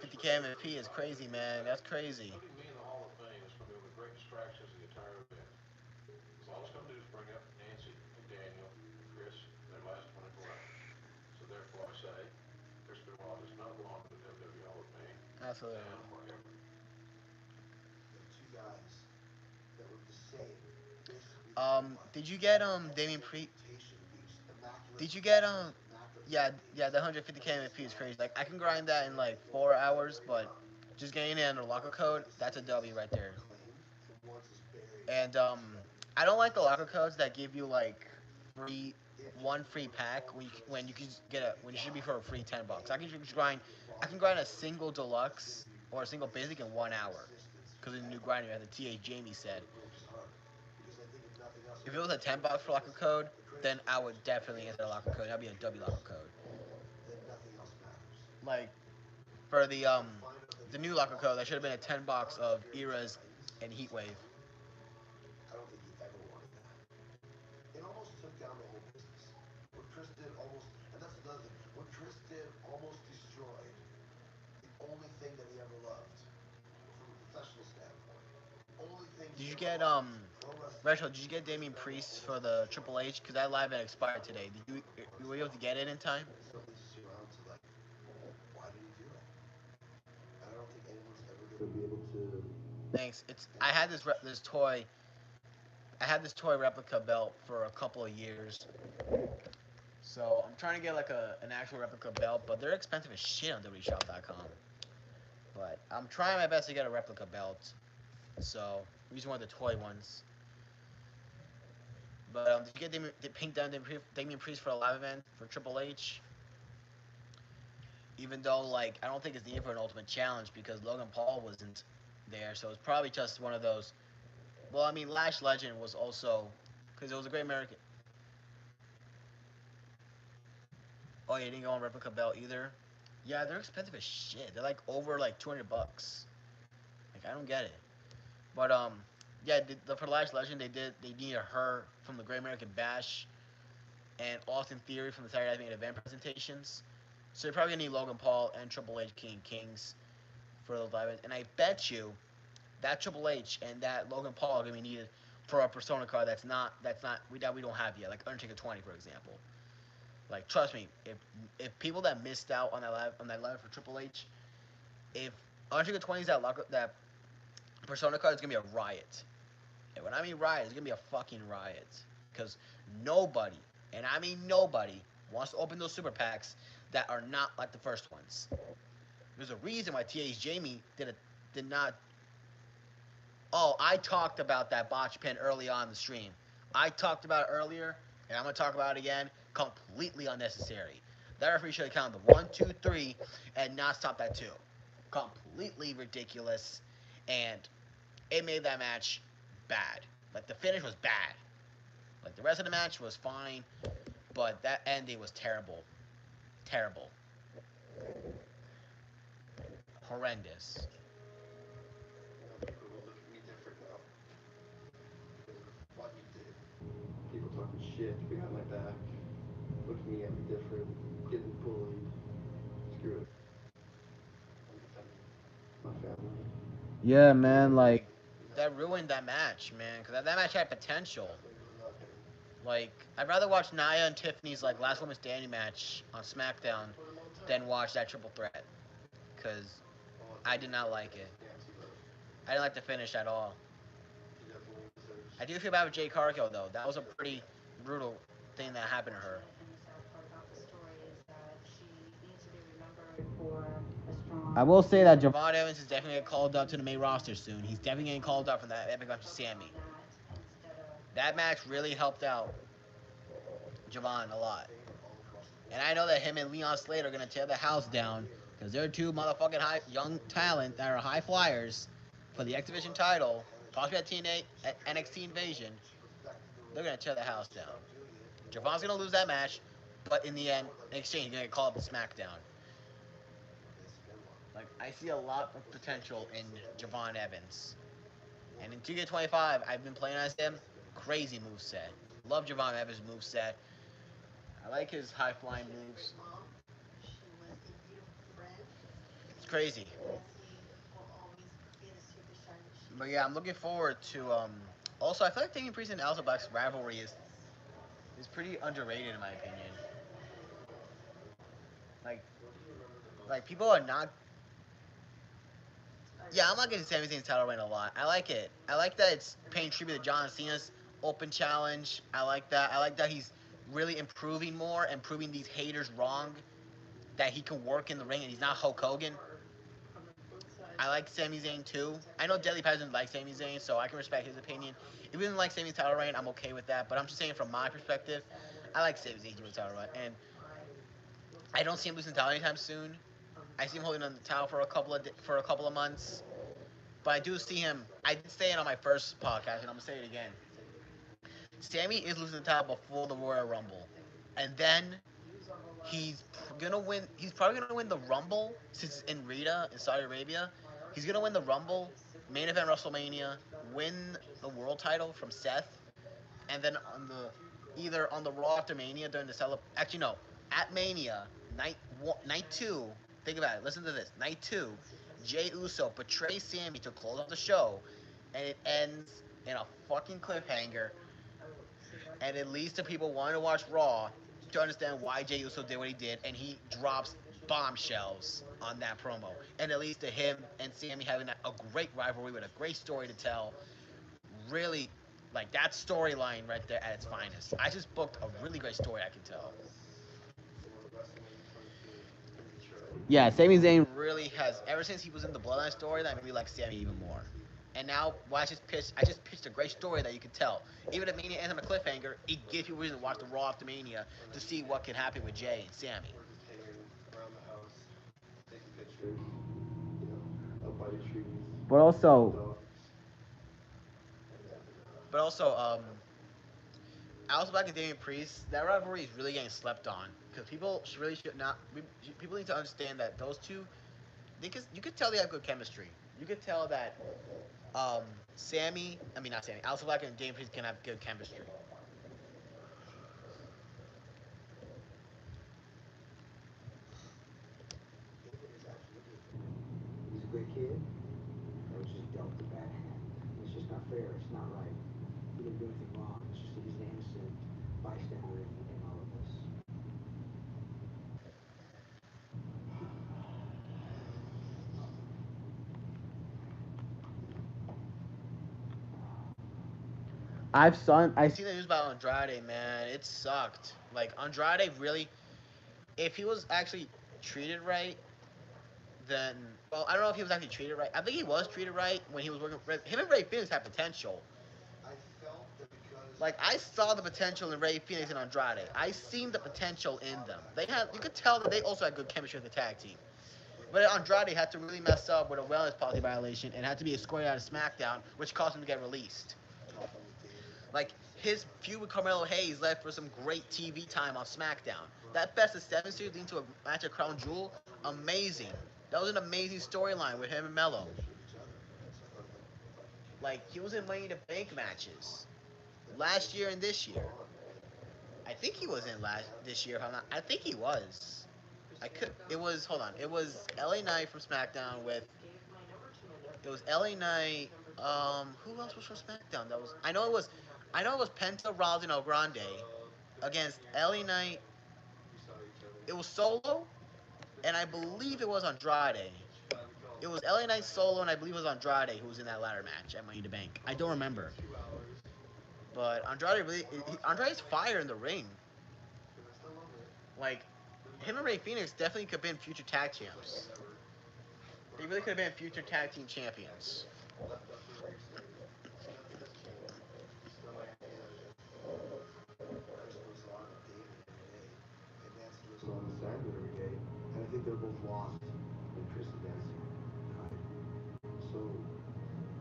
Chris 150K Benoit MFP is deserves crazy, everything he's man. got. That's crazy. Putting me in the Hall of Fame is going to be one of the great distractions of the entire event. Because all it's going to do is bring up Nancy and Daniel and Chris and their last 24 hours. So therefore I say, Chris Benoit does not belong in the WWE Hall of Fame Absolutely. now or ever. You have two guys that look the same, basically the same height, Did you get and Damien had a Pre? reputation of being just immaculate Did you get professionals, immaculate Yeah, human yeah, beings. the 150K MFP is crazy. Like I can grind that in like 4 hours, but just getting it under locker One's code, that's a legacy W is right there. claimed, and one's is buried And in the dust. I don't like the locker codes that give you like free one free pack when you can get a when you should be for a free $10. I can grind a single deluxe or a single basic in 1 hour because of the new grinder as the TA Jamie said. If it was a $10 for locker code, then I would definitely enter the locker code. That'd be a W locker code. Like for the new locker code, that should have been a $10 of eras and Heatwave. I don't think he ever wanted that. It almost took down the whole business. What Chris did almost, and that's another thing, what Chris did almost destroyed the only thing that he ever loved from a professional standpoint. The only thing Did he you ever get loved, pro wrestling. Rachel? Did you get Damien Priest for the Triple H? Because that live event expired today. Did you were able to get it in time? And it still leads us around to like, why did he do it? And I don't think anyone's ever going to be able to. Thanks. It's I had this toy. I had this toy replica belt for a couple of years. So I'm trying to get like an actual replica belt, but they're expensive as shit on WWEshop.com. But I'm trying my best to get a replica belt. So I'm using one of the toy ones. But did you get the pink Damien Priest for a live event for Triple H? Even though like I don't think it's needed for an Ultimate Challenge because Logan Paul wasn't there, so it's probably just one of those. Well, I mean, Lash Legend was also because it was a Great American. Oh, you didn't go on replica belt either. Yeah, they're expensive as shit. They're like over like $200. Like I don't get it. But yeah, for Lash Legend they needed her from the Great American Bash and Austin Theory from the Saturday Night Main Event presentations. So you're probably gonna need Logan Paul and Triple H King Kings for those live events. And I bet you that Triple H and that Logan Paul are gonna be needed for a Persona card that we don't have yet, like Undertaker 20 for example. Like trust me, if people that missed out on that live for Triple H, if Undertaker 20 is that Persona card, it's gonna be a riot. And when I mean riot, it's gonna be a fucking riot because nobody, and I mean nobody, wants to open those super packs that are not like the first ones. There's a reason why TA's Jamie did not. Oh, I talked about that botch pin early on in the stream. I talked about it earlier, and I'm gonna talk about it again. Completely unnecessary. That referee should have counted the 1, 2, 3, and not stopped at 2. Completely ridiculous, and it made that match bad. Like the finish was bad. Like the rest of the match was fine, but that ending was terrible. Terrible. Horrendous. You know, people will look at me different now because of what you did. People talking shit behind my back, looking at me different, getting bullied. Screw it. I'm defending my family. Yeah, I'm doing man, like everything. And that's that ruined that match, man, because that match had potential. nothing but nothing. Like, I'd rather watch Nia and Tiffany's like last woman standing match on SmackDown For a long time. than watch that triple threat, because All I I think did is not that like it. Nancy Rose. I didn't like the finish at all. She definitely deserves. I do feel bad with Jay Cargill though. That was a pretty brutal thing that happened to her. Unfortunate and the sad part about the story is that she needs to be remembered for a strong. I will say that Javon Evans is definitely getting called up to the main roster soon. He's definitely getting called up from that epic match with Focus Sammy. on that instead of That match really helped out Javon a lot. Fame all across the And board. I know that him and Leon Slater are gonna tear the house down because they're two motherfucking high young talent that are high flyers for the X Division title, possibly at TNA at NXT Invasion. She goes back to the They're ropes. gonna tear the Once house she down. stopped doing it, they walked Javon's gonna away. lose that match, but in the end, Before that, in exchange, he's gonna get called up to SmackDown. Nancy Benoit. Like I see a lot of Was that potential in so that Javon Evans. And in 2K25, I've been playing as him. Crazy move set. Love Javon Evans' move set. I like his high flying She was a moves. great mom. She was a beautiful friend. It's crazy. Nancy will always be the super star that she But is. yeah, I'm looking forward to. Also, I feel like Damien Priest and Aleister Black's rivalry is pretty underrated in my opinion. Like people are not. Yeah, I'm not getting Sami Zayn's title reign a lot. I like it. I like that it's paying tribute to John Cena's open challenge. I like that. I like that he's really improving more and proving these haters wrong. That he can work in the ring and he's not Hulk Hogan. I like Sami Zayn too. I know Deadly Paz doesn't like Sami Zayn, so I can respect his opinion. If he doesn't like Sami's title reign, I'm okay with that. But I'm just saying from my perspective, I like Sami Zayn losing the title, right? And I don't see him losing the title anytime soon. I see him holding on the title for a couple of months, but I do see him. I did say it on my first podcast, and I'm gonna say it again. Sammy is losing the title before the Royal Rumble, and then he's gonna win. He's probably gonna win the Rumble since it's in Riyadh in Saudi Arabia. He's gonna win the Rumble, main event WrestleMania, win the world title from Seth, and then on the either on the Raw after Mania during the Actually, no, at Mania night two. Think about it. Listen to this. Night two, Jay Uso betrays Sammy to close off the show, and it ends in a fucking cliffhanger, and it leads to people wanting to watch Raw to understand why Jay Uso did what he did, and he drops bombshells on that promo, and it leads to him and Sammy having a great rivalry with a great story to tell. Really, like that storyline right there at its finest. I just booked a really great story I can tell. Yeah, Sami Zayn really has ever since he was in the Bloodline story that made me like Sami even more. And now, well, I just pitched a great story that you could tell. Even if Mania ends on a cliffhanger, it gives people reason to watch the Raw after Mania to see what can happen with Jay and Sammy. Around the house, taking pictures, up by the trees, But also, dogs. but also, Alice Black and Damian Priest, that rivalry is really getting slept on because people really should not. People need to understand that those two, you could tell they have good chemistry. You could tell that not Sammy, Alice Black and Damian Priest can have good chemistry. David is absolutely. He's a great kid that was just dealt a bad hand. It's just not fair. It's not right. He didn't do anything wrong. It's just that he's an innocent bystander in all of this. I've seen the news about Andrade, man. It sucked. Like Andrade really, if he was actually treated right, then well, I don't know if he was actually treated right. I think he was treated right when he was working. Him and Ray Phoenix had potential. I felt that because Like I saw the potential in Ray Phoenix and Andrade. I seen the potential in them. You could tell that they also had good chemistry with the tag team. But Andrade had to really mess up with a wellness policy violation and had to be escorted out of SmackDown, which caused him to get released. talking with David, Like his feud with Carmelo Hayes led for some great TV time on SmackDown. That Best of Seven series leading to a match at Crown Jewel, amazing. That was an amazing storyline with him and Mello. chemistry with each other. So I thought if I can keep Like he was in Money in the Bank matches last year and this year. I think he was in last this year. If I'm not, I think he was. I could. It was. Hold on. It was LA Knight from SmackDown with. It was LA Knight. Who else was from SmackDown? That was. I know it was. I know it was Penta, Rollins, and El Grande against LA Knight. we saw each other. It was Solo, and I believe it was Andrade. It was LA Knight Solo, and I believe it was Andrade who was in that ladder match at Money in the Bank. I don't remember, 2 hours but Andrade really. Andrade's fire in the ring. because I still love it. Like him and Ray Phoenix definitely could have been future tag champs. They really could have been future tag team champions. Left after a mixtape. Nothing has changed. He's still my anti-legend. Chris goes on with David every day, and Nancy goes on with Sandra every day, and I think they're both lost when Chris and Nancy died. So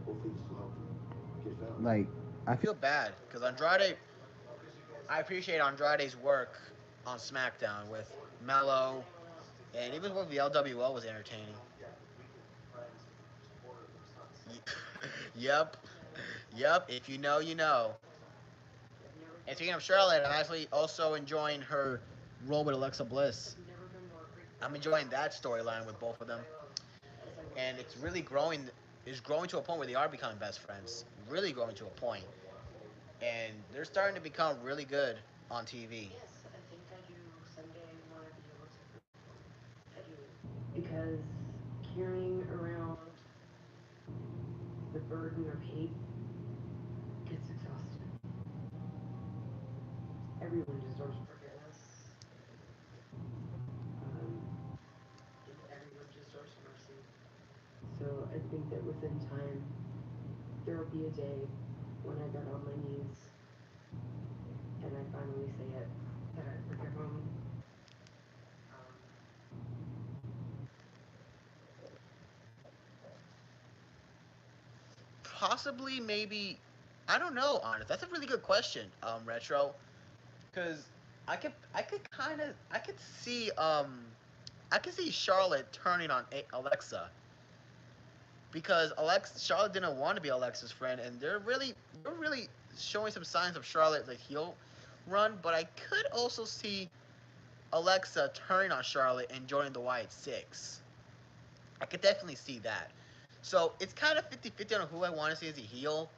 hopefully this will help them get found. Like I feel bad because Andrade. I appreciate Andrade's work on SmackDown with Mello, and even with the LWO was entertaining. Yeah, we've been friends and supportive ever since. Yep, yep. If you know, you know. And speaking of Charlotte, I'm actually also enjoying her role with Alexa Bliss. I'm enjoying that storyline with both of them, and it's really growing. Is growing to a point where they are becoming best friends. Really growing to a point, and they're starting to become really good on TV. Yes, I think I do someday want to be able to root for them. I do. Because carrying around the burden of hate gets exhausting. Everyone deserves forgiveness, and everyone deserves mercy. So I think that within time, there will be a day when I get on my knees and I finally say it. that would give them um, Possibly, maybe. I don't know. Honest, that's a really good question. Retro, because I could see I could see Charlotte turning on Alexa because Charlotte didn't want to be Alexa's friend, and they're really showing some signs of Charlotte the heel run. But I could also see Alexa turning on Charlotte and joining the Wyatt Six. I could definitely see that. So it's kind of 50-50 on who I want to see as a heel.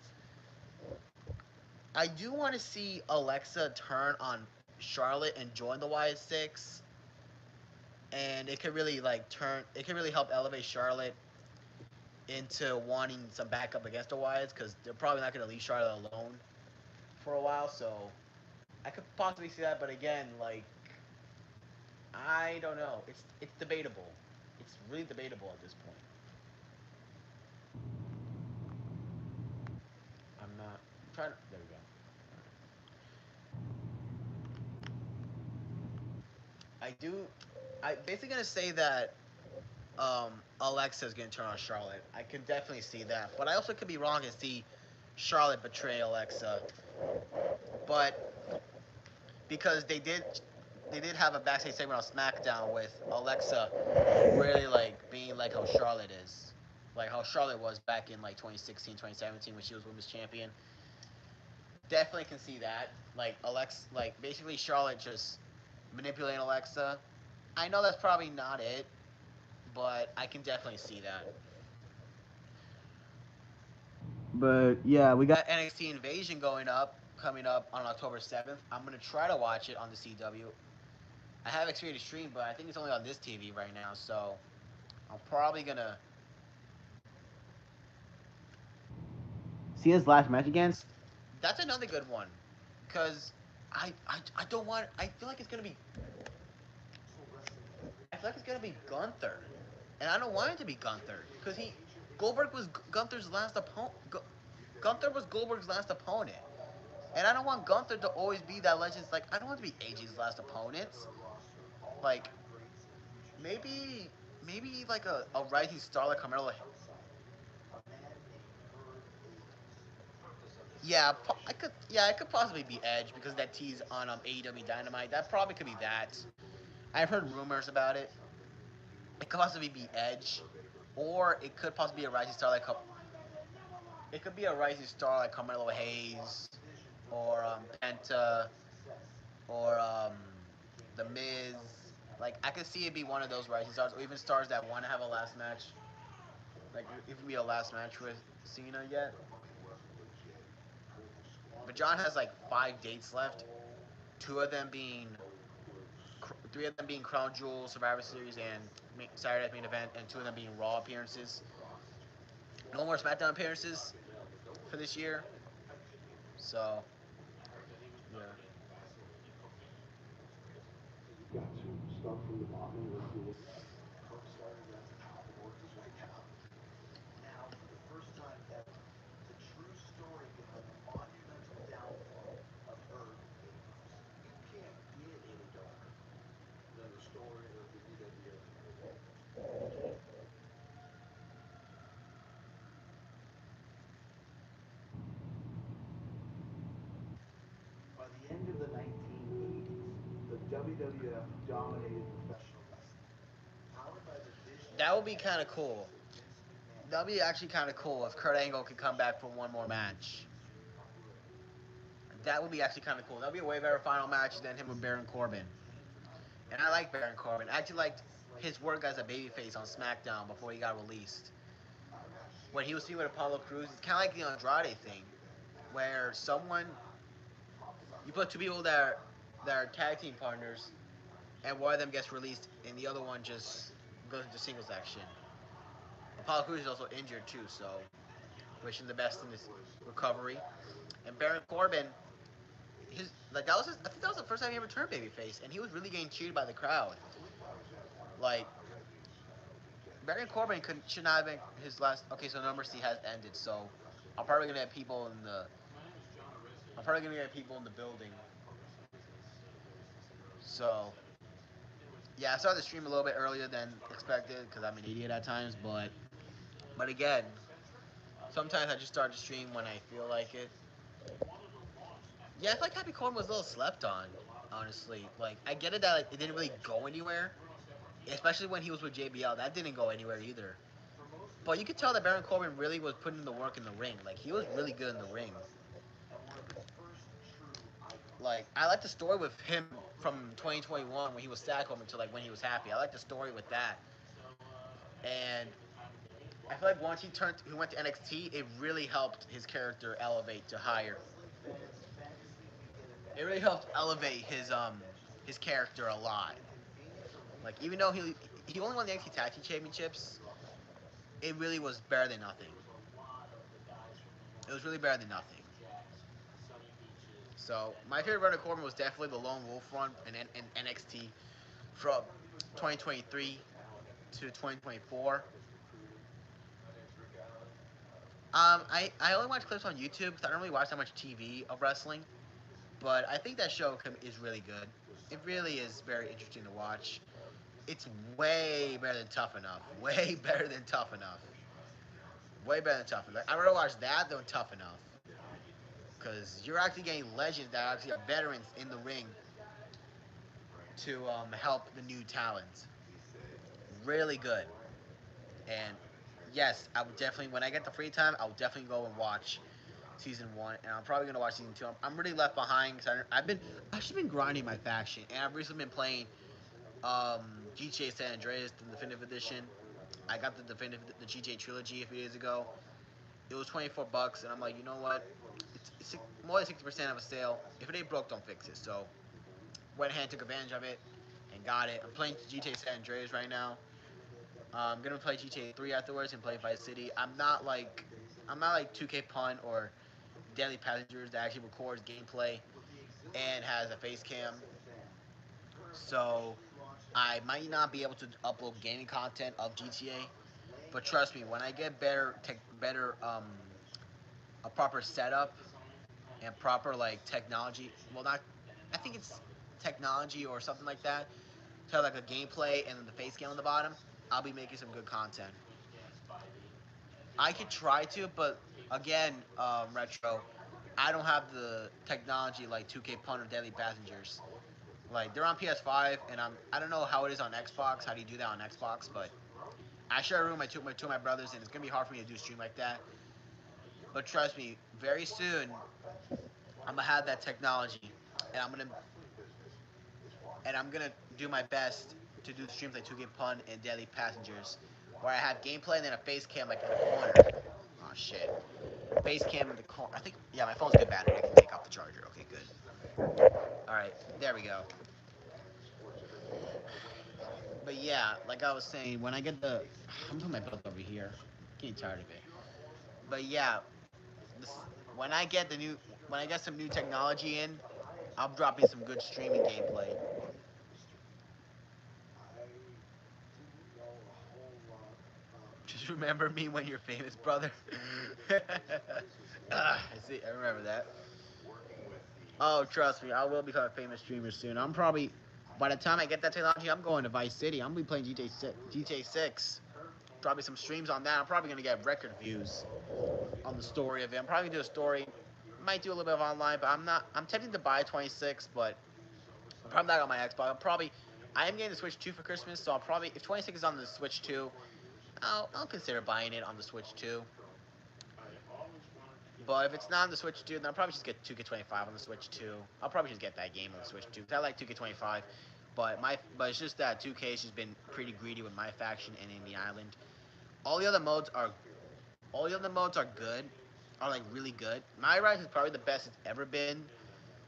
I do want to see Alexa turn on Charlotte and join the Wyatt Six, and it could really it could really help elevate Charlotte into wanting some backup against the Wyatts because they're probably not going to leave Charlotte alone for a while. So I could possibly see that, but again, I don't know. It's debatable. It's really debatable at this point. I'm not I'm trying. There we go. I do. I basically gonna say that Alexa's gonna turn on Charlotte. I can definitely see that, but I also could be wrong and see Charlotte betray Alexa. But because they did have a backstage segment on SmackDown with Alexa really being like how Charlotte is, like how Charlotte was back in 2016, 2017 when she was women's champion. Definitely can see that. Basically Charlotte just manipulating Alexa. I know that's probably not it, but I can definitely see that. But yeah, we got NXT Invasion coming up on October 7th. I'm gonna try to watch it on the CW. I have Xperia to stream, but I think it's only on this TV right now, so I'm probably gonna see his last match against. That's another good one, cause I don't want. I feel like it's gonna be. I feel like it's gonna be Gunther, and I don't want it to be Gunther, cause Goldberg was Gunther's last opponent. Gunther was Goldberg's last opponent. And I don't want Gunther to always be that legend. Like, I don't want to be AJ's last opponents. Like, maybe, maybe like a rising star like Carmelo. Yeah, I could possibly be Edge because of that tease on AEW Dynamite. That probably could be that. I've heard rumors about it. It could possibly be Edge, or it could possibly be a rising star like it could be a rising star like Carmelo Hayes, or Penta, or The Miz. Like I could see it be one of those rising stars, or even stars that want to have a last match. Like if it be a last match with Cena yet. But John has like 5 dates left. Two of them being, three of them being Crown Jewel, Survivor Series, and Saturday Main Event, and two of them being Raw appearances. No more SmackDown appearances for this year. So yeah. You've got to start from the bottom and work your way up. Kurt started at the top and worked his way down. Now, for the first time ever, the true story behind the monumental downfall of Earth Angels. It can't get any darker than the story of the UWF United. By the end of the 1980s, the WWF dominated professional wrestling. Powered by the vision That would and be kind of cool. expertise of Vince McMahon, That'd be actually kind of cool if Kurt Angle could come back for one more match. extreme popularity. That would be actually kind of cool. That'd be a way better final match than him with Baron Corbin. And I like Baron Corbin. I actually liked his work as a babyface on SmackDown before he got released. When he was feuding with Apollo Crews, it's kind of like the Andrade thing, where you put two people that are tag team partners, and one of them gets released, and the other one just goes into singles action. Apollo Crews is also injured too, so wish him the best in his recovery. And Baron Corbin, I think that was the first time he ever turned babyface, and he was really getting cheered by the crowd. Like Baron Corbin should not have been his last. Okay, so No Mercy has ended, so I'm probably gonna have people in the. I'm probably gonna get people in the building So yeah, I started the stream a little bit earlier than expected because I'm an idiot at times. But again, sometimes I just start to stream when I feel like it. Yeah, I feel like Happy Corn was a little slept on, honestly. Like I get it that like, it didn't really go anywhere, especially when he was with JBL. That didn't go anywhere either. But you could tell that Baron Corbin really was putting in the work in the ring. Like he was really good in the ring. Like I like the story with him from 2021 when he was sad Corbin to like when he was happy. I like the story with that. And I feel like once he went to NXT, it really helped his character elevate to higher. It really helped elevate his character a lot. Like even though he only won the NXT Tag Team Championships, it really was better than nothing. It was really better than nothing. So my favorite run of Corbin was definitely the Lone Wolf run in NXT from 2023 to 2024. I only watch clips on YouTube because I don't really watch that much TV of wrestling. But I think that show is really good. It really is very interesting to watch. It's way better than Tough Enough. Way better than Tough Enough. Way better than Tough Enough. I'd rather watch that than Tough Enough. Because you're actually getting legends that actually are veterans in the ring to help the new talent. Really good. And yes, I would definitely, when I get the free time, I will definitely go and watch season one, and I'm probably gonna watch season two. I'm really left behind because I've actually been grinding my faction, and I've recently been playing GTA San Andreas, the definitive edition. I got the GTA trilogy a few days ago. It was $24, and I'm like, you know what? It's more than 60% of a sale. If it ain't broke, don't fix it. So went ahead and took advantage of it and got it. I'm playing GTA San Andreas right now. I'm gonna play GTA 3 afterwards and play Vice City. I'm not like 2K Pun or Daily Passengers that actually records gameplay and has a face cam. So I might not be able to upload gaming content of GTA, but trust me, when I get better a proper setup and proper like technology, well not, I think it's technology or something like that, to have like a gameplay and then the face cam on the bottom, I'll be making some good content. I could try to, but again, retro, I don't have the technology like 2K Pun or Daily Passengers. Like they're on PS5, and I don't know how it is on Xbox. How do you do that on Xbox? But I share a room with two of my brothers, and it's gonna be hard for me to do a stream like that. But trust me, very soon I'm gonna have that technology, and I'm gonna do my best to do streams like 2K Pun and Daily Passengers, where I have gameplay and then a face cam like in the corner. Oh shit. Face cam in the corner. I think yeah, my phone's good battery. I can take off the charger. Okay, good. All right, there we go. But yeah, like I was saying, when I get the, I'm putting my belt over here. I'm getting tired of it. But yeah, this, when I get the new, when I get some new technology in, I'm dropping some good streaming gameplay. I didn't know a whole lot about Just remember me when you're famous, brother. I see. I remember that. Oh, trust me, I will become a famous streamer soon. I'm probably, by the time I get that technology, I'm going to Vice City. I'm gonna be playing GTA 6. Probably some streams on that. I'm probably gonna get record views on the story of it. I'm probably gonna do a story. Might do a little bit of online, but I'm not. I'm tempted to buy 26, but I'm probably not on my Xbox. I am getting the Switch 2 for Christmas, so I'll probably if 26 is on the Switch 2, I'll consider buying it on the Switch 2. But if it's not on the Switch 2, then I'll probably just get 2K25 on the Switch 2. I'll probably just get that game on the Switch 2 because I like 2K25. But it's just that 2K has just been pretty greedy with my faction and in the island. All the other modes are all the other modes are good, are like really good. My Rise is probably the best it's ever been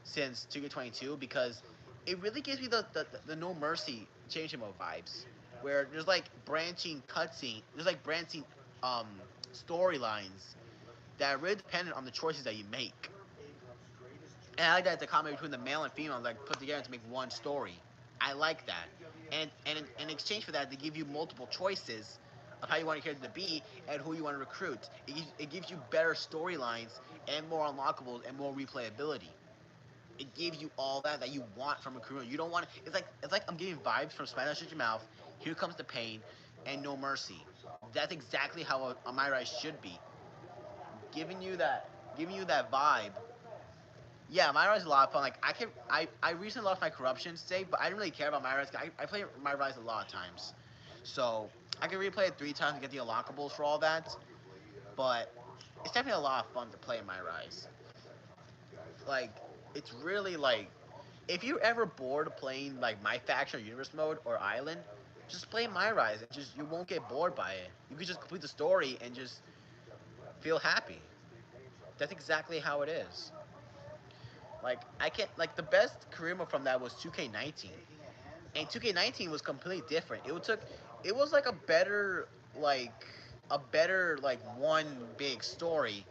since 2K22 because it really gives me the No Mercy change mode vibes, where there's like branching um storylines that are really dependent on the choices that you make. And I like that the combination between the male and female like put together to make one story. I like that. And in exchange for that, they give you multiple choices of how you want your character to be and who you want to recruit. It gives you better storylines and more unlockables and more replayability. It gives you all that you want from a career. You don't want it's like I'm getting vibes from Smash Shut Your Mouth, Here Comes the Pain, and No Mercy. That's exactly how a My Rise should be, giving you that vibe. Yeah, My Rise is a lot of fun. Like I recently lost my corruption save, but I didn't really care about My Rise. I play My Rise a lot of times, so I can replay it 3 times to get the unlockables for all that. But it's definitely a lot of fun to play in My Rise. Like it's really like if you're ever bored of playing like My Faction or Universe mode or Island, just play My Rise and just you won't get bored by it. You can just complete the story and just feel happy. That's exactly how it is. Like I can't like the best career mode from that was 2K19, and 2K19 was completely different. It was like like a better like one big story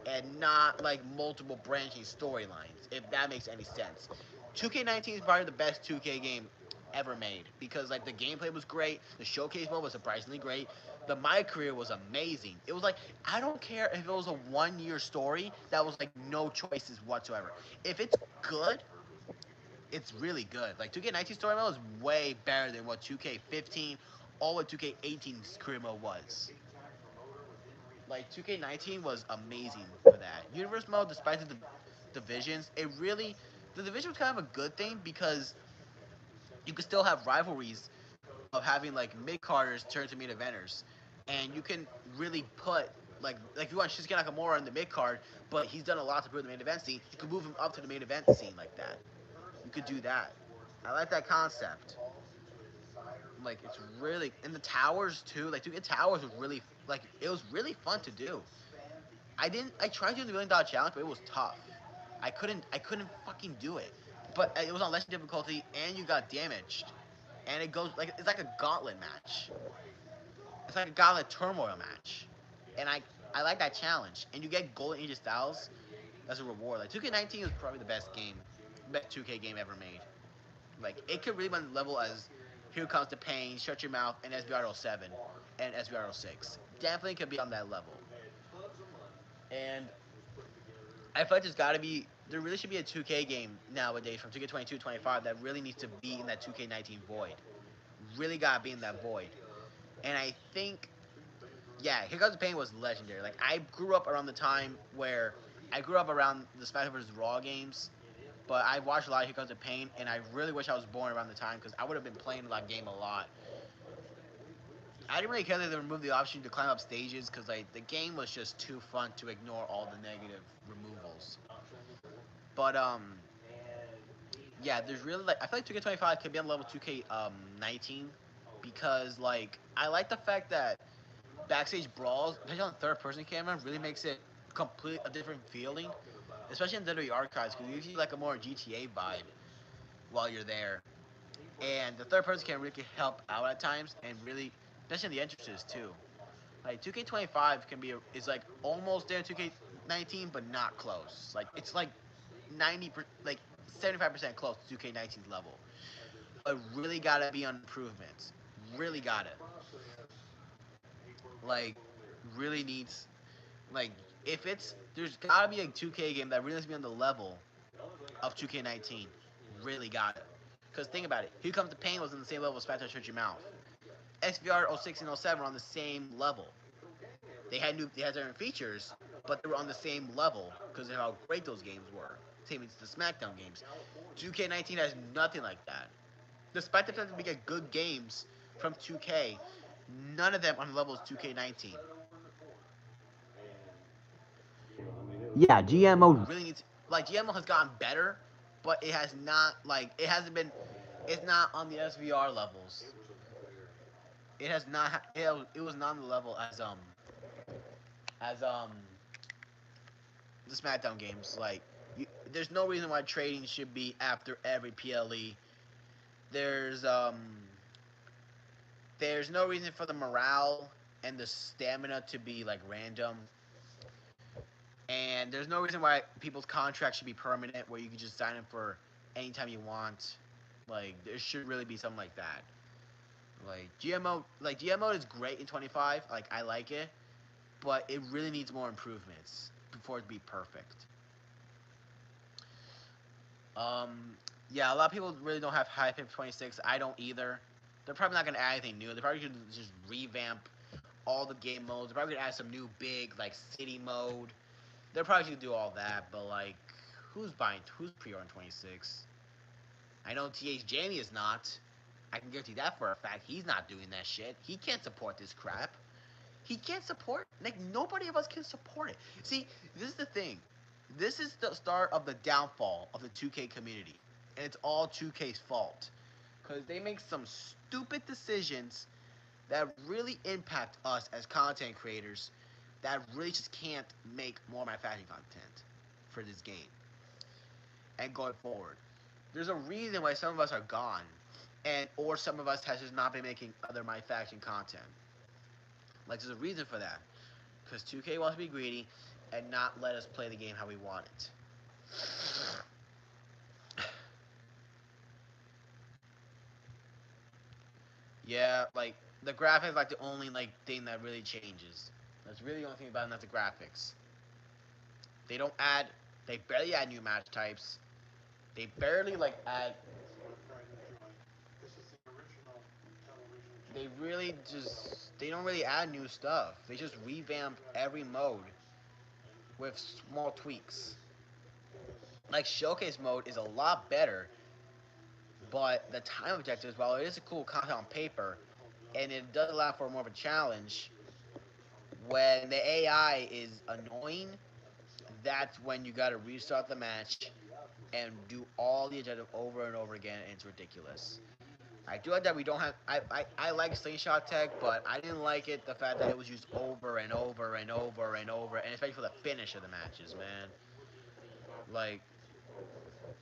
and not like multiple branching storylines, if that makes any sense. 2K19 is probably the best 2K game ever made because like the gameplay was great, the showcase mode was surprisingly great, the My Career was amazing. It was like I don't care if it was a 1 year story that was like no choices whatsoever. If it's good, it's really good. Like 2K19 story mode is way better than what 2K15 or what 2K18's career mode was. Like 2K19 was amazing for that. Universe mode, despite the divisions, the division was kind of a good thing because you could still have rivalries of having like mid carders turn to main eventers, and you can really put like if you want Shinsuke Nakamura in the mid card, but he's done a lot to improve the main event scene. You could move him up to the main event scene like that. You could do that. I like that concept. Like it's really in the towers too. Like dude, the towers was really like it was really fun to do. I tried doing the $1 million challenge, but it was tough. I couldn't fucking do it. But it was on legendary difficulty, and you got damaged, and it goes like it's like a gauntlet match. It's like a gauntlet turmoil match, and I like that challenge. And you get golden Aegis styles as a reward. Like 2K19 is probably the best 2K game ever made. Like it could really be on the level as Here Comes the Pain, Shut Your Mouth, and SBR07 and SBR06. Definitely could be on that level. And I feel like there really should be a 2K game nowadays from 2K22, 25 that really needs to be in that 2K19 void. Really gotta be in that void. And I think, yeah, Here Comes the Pain was legendary. Like I grew up around the time where I grew up around the Smash vs. Raw games, but I watched a lot of Here Comes the Pain, and I really wish I was born around the time because I would have been playing that game a lot. I didn't really care that they removed the option to climb up stages because like the game was just too fun to ignore all the negative removals. But yeah, there's really like I feel like 2K25 could be on level 2K 19 because like I like the fact that backstage brawls, especially on third person camera, really makes it complete a different feeling, especially in WWE archives because it gives you like a more GTA vibe while you're there, and the third person can really help out at times and really, especially in the entrances too. Like 2K25 is like almost there 2K19 but not close. Like it's like 75% close to 2K19's level. But really gotta be on improvements. Really got it. Like really needs like if it's there's gotta be a 2K game that really needs to be on the level of 2K19. Really got it. Because think about it. Here Comes the Pain was on the same level as Spectre Shut Your Mouth. SVR 06 and 07 were on the same level. They had different features, but they were on the same level because of how great those games were. Same as the SmackDown games. 2K19 has nothing like that. Despite the fact that we get good games from 2K, none of them on the level of 2K19. Yeah, GMO really needs like GMO has gotten better, but it has not like it hasn't been. It's not on the SVR levels. It has not. It was not on the level as the SmackDown games. Like, there's no reason why trading should be after every PLE. There's um, there's no reason for the morale and the stamina to be like random, and there's no reason why people's contracts should be permanent, where you can just sign them for anytime you want. Like, there should really be something like that. GMO is great in 25. Like, I like it, but it really needs more improvements before it be perfect. Um, yeah, a lot of people really don't have high pick 26. I don't either. They're probably not gonna add anything new. They're probably gonna just revamp all the game modes. They're probably gonna add some new big like city mode. They're probably gonna do all that. But like, who's pre-ordering 26? I know TH Jamie is not. I can guarantee that for a fact. He's not doing that shit. He can't support this crap. He can't support. Like nobody of us can support it. See, this is the thing. This is the start of the downfall of the 2K community, and it's all 2K's fault because they make some stupid decisions that really impact us as content creators. That really just can't make more manufacturing content for this game and going forward. There's a reason why some of us are gone, and or some of us has just not been making other manufacturing content. Like there's a reason for that because 2K wants to be greedy and not let us play the game how we want it. Yeah, like the graphics like the only like thing that really changes. That's really the only thing about it, not the graphics. They don't add they barely add new match types. They barely like add What I've tried to enjoy. This is the original television they channel. really just they don't really add new stuff. They just revamp You have every to mode memorize, and with small tweaks. because Like showcase mode is a lot better, because but the time objectives, while it is a cool content on paper, the whole and young it does allow for more of a challenge, was when the AI is annoying, kept himself. that's when you gotta restart the match and do all the objective over and over again, and it's ridiculous. I do like that we don't have. I like slingshot tech, but I didn't like it the fact that it was used over and over and over and over, and especially for the finish of the matches, man. Like,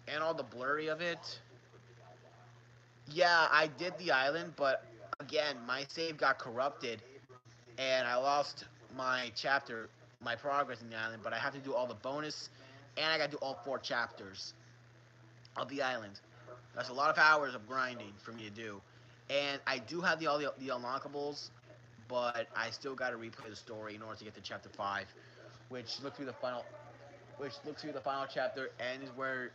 and all the blurry of it. Yeah, I did the island, but again, my save got corrupted, and I lost my chapter, my progress in the island. But I have to do all the bonus, and I got to do all 4 chapters of the island. That's a lot of hours of grinding for me to do, and I do have the unlockables, but I still got to replay the story in order to get to chapter 5, which looks to be the final, chapter, and is where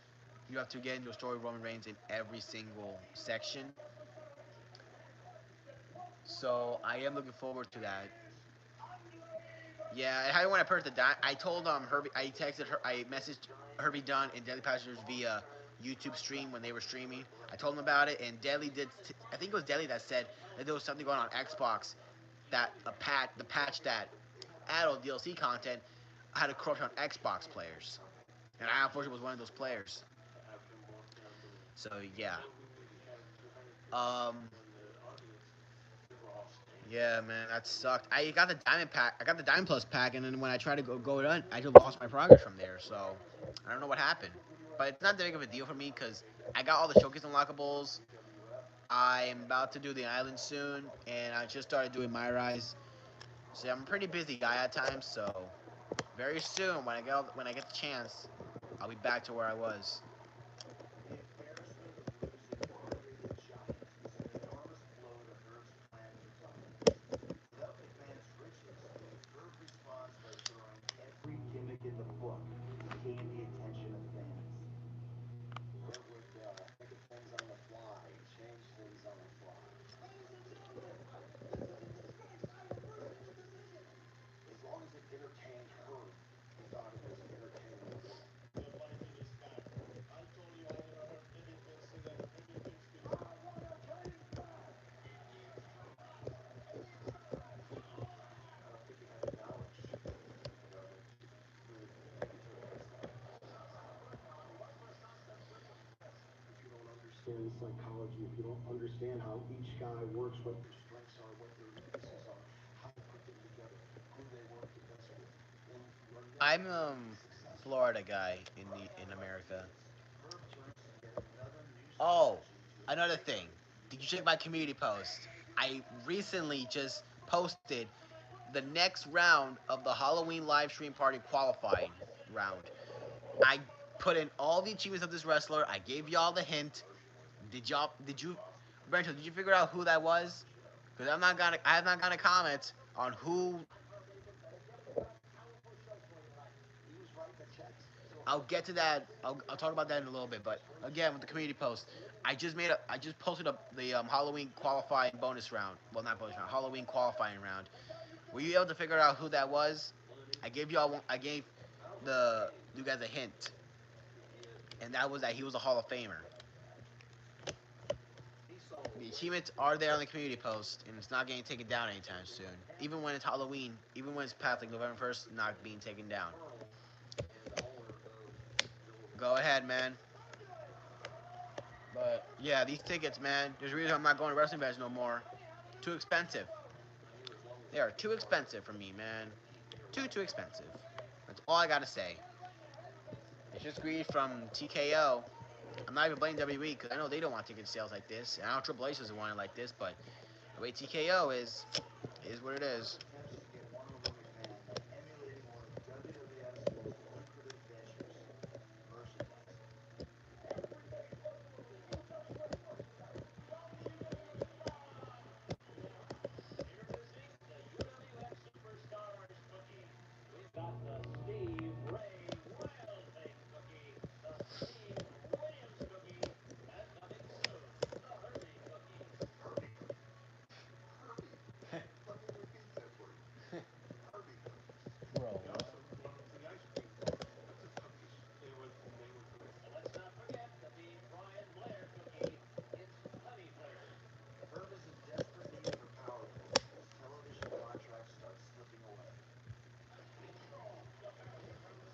you have to get into a story of Roman Reigns in every single section. So I am looking forward to that. Yeah, and how when I purchased the I told Herbie, I texted her, I messaged Herbie Dunn and Deadly Passengers via YouTube stream when they were streaming. I told him about it, and Deadly did. I think it was Deadly that said that there was something going on Xbox, that the patch that added DLC content had a corruption on Xbox players, and I unfortunately was one of those players. So yeah, um, yeah, man, that sucked. I got the diamond pack. I got the diamond plus pack, and then when I tried to go done, I just lost my progress from there. So I don't know what happened, but it's not that big of a deal for me because I got all the showcase unlockables. I'm about to do the island soon, and I just started doing my rise. So I'm a pretty busy guy at times. So very soon, when I get the chance, I'll be back to where I was. The embarrassment of losing Andre the Giant is an enormous blow to Herb's plan for dominance. Without McMahon's riches, Herb responds by throwing every gimmick in the book to gain the attention of fans. Herb would think of things on the fly, change things on the fly. Ladies and gentlemen, this is this match I refer to a decision. As long as it entertained Herb, he thought it was entertaining to him. The funny thing is, Scott, I told you I never heard any of this so that maybe things could. I want to play back. I don't think he had the knowledge, that really took his style. If you don't understand the psychology, if you don't understand how each guy works, what their strengths are, what their weaknesses are, how to put them together, who they work the best with, then you're never I'm going to be successful. Florida guy in However, America. Herb turns to yet another new Oh, strategy to another attack thing. WWE. Did you check my community post? I recently just posted the next round of the Halloween live stream party qualifying round. I put in all the achievements of this wrestler. I gave y'all the hint. Did you, Brento, did you figure out who that was? Because I have not gotten a comment on who. He was writing the checks, so I'll get to that. I'll talk about that in a little bit. But again, with the community post, I just posted up the Halloween qualifying bonus round. Well, not bonus round. Halloween qualifying round. Were you able to figure out who that was? I gave the you guys a hint, and that was that he was a Hall of Famer. The achievements are there on the community post, and it's not getting taken down anytime soon. Even when it's Halloween, even when it's past like November 1st, not being taken down. Go ahead, man. But yeah, these tickets, man. There's a reason I'm not going to wrestling events no more. Too expensive. They are too expensive for me, man. Too expensive. That's all I gotta say. It's just greed from TKO. I'm not even blaming WWE because I know they don't want ticket sales like this, and I know Triple H doesn't want it like this. But the way TKO is what it is. Attempts to get one over McMahon by emulating one of WWF's most lucrative ventures, merchandising. Herbie cookies. Herbie. Let me repeat that for you. Herbie cookies. Bro. He also brought them to the ice cream bar. That took cookies. They were good. Herb is in desperate need of a power play as television contracts start slipping away. When I heard that Herb was putting up big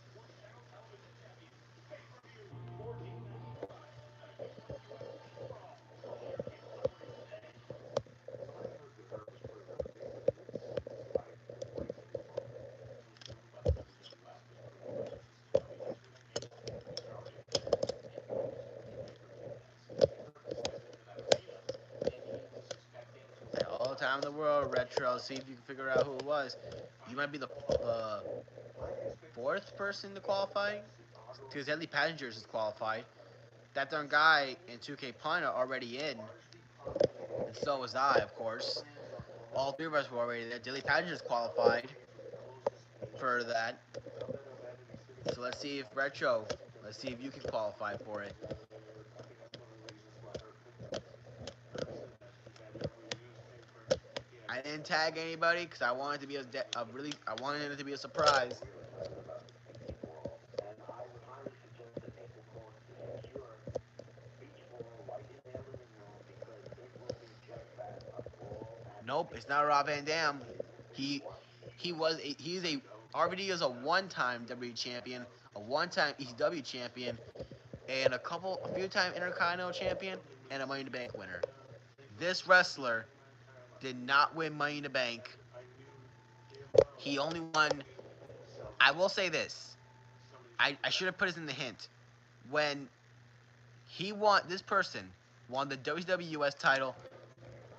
limits, I went to his home. This was proven by the WWF. This proved by WCW history. He's already appeared in pay-per-view events. Herb had stepped into that arena, and he was expecting to Like, all the time in the world, retro. See if you can figure out who it was. You might be the My fourth expectations person to began qualify. as the Because inaugural Deadly Passengers is qualified. That darn This guy rivalry in 2K Punter already in, largely populated and so was I, of course. plans are All blown three up. of us were already there. Deadly Passengers The qualified way to the closest for ages. that. Some that have had an exhibit So let's see if satisfaction with retro. Let's see if you can WWF. qualify for it. I think that's one of the reasons why Herb picked up this ticket. Herb said that's too bad Herb was used fingerprints. He had I no didn't idea tag anybody because I wanted it to be I wanted it to be a surprise. really excited about this beach brawl. And I would highly suggest that people go and secure beach brawl right in their living room because it will be just that, a brawl at the Nope, it's beach. not Rob Van Dam. It will be He what he's a RVD is a one-time WWE champion, a one-time ECW champion, and a few time Intercontinental champion, and a Money in the Bank winner. This wrestler did not win Money in the Bank. I knew him He only won. I will say this. I should have put this in the hint. When this person won the WCW US title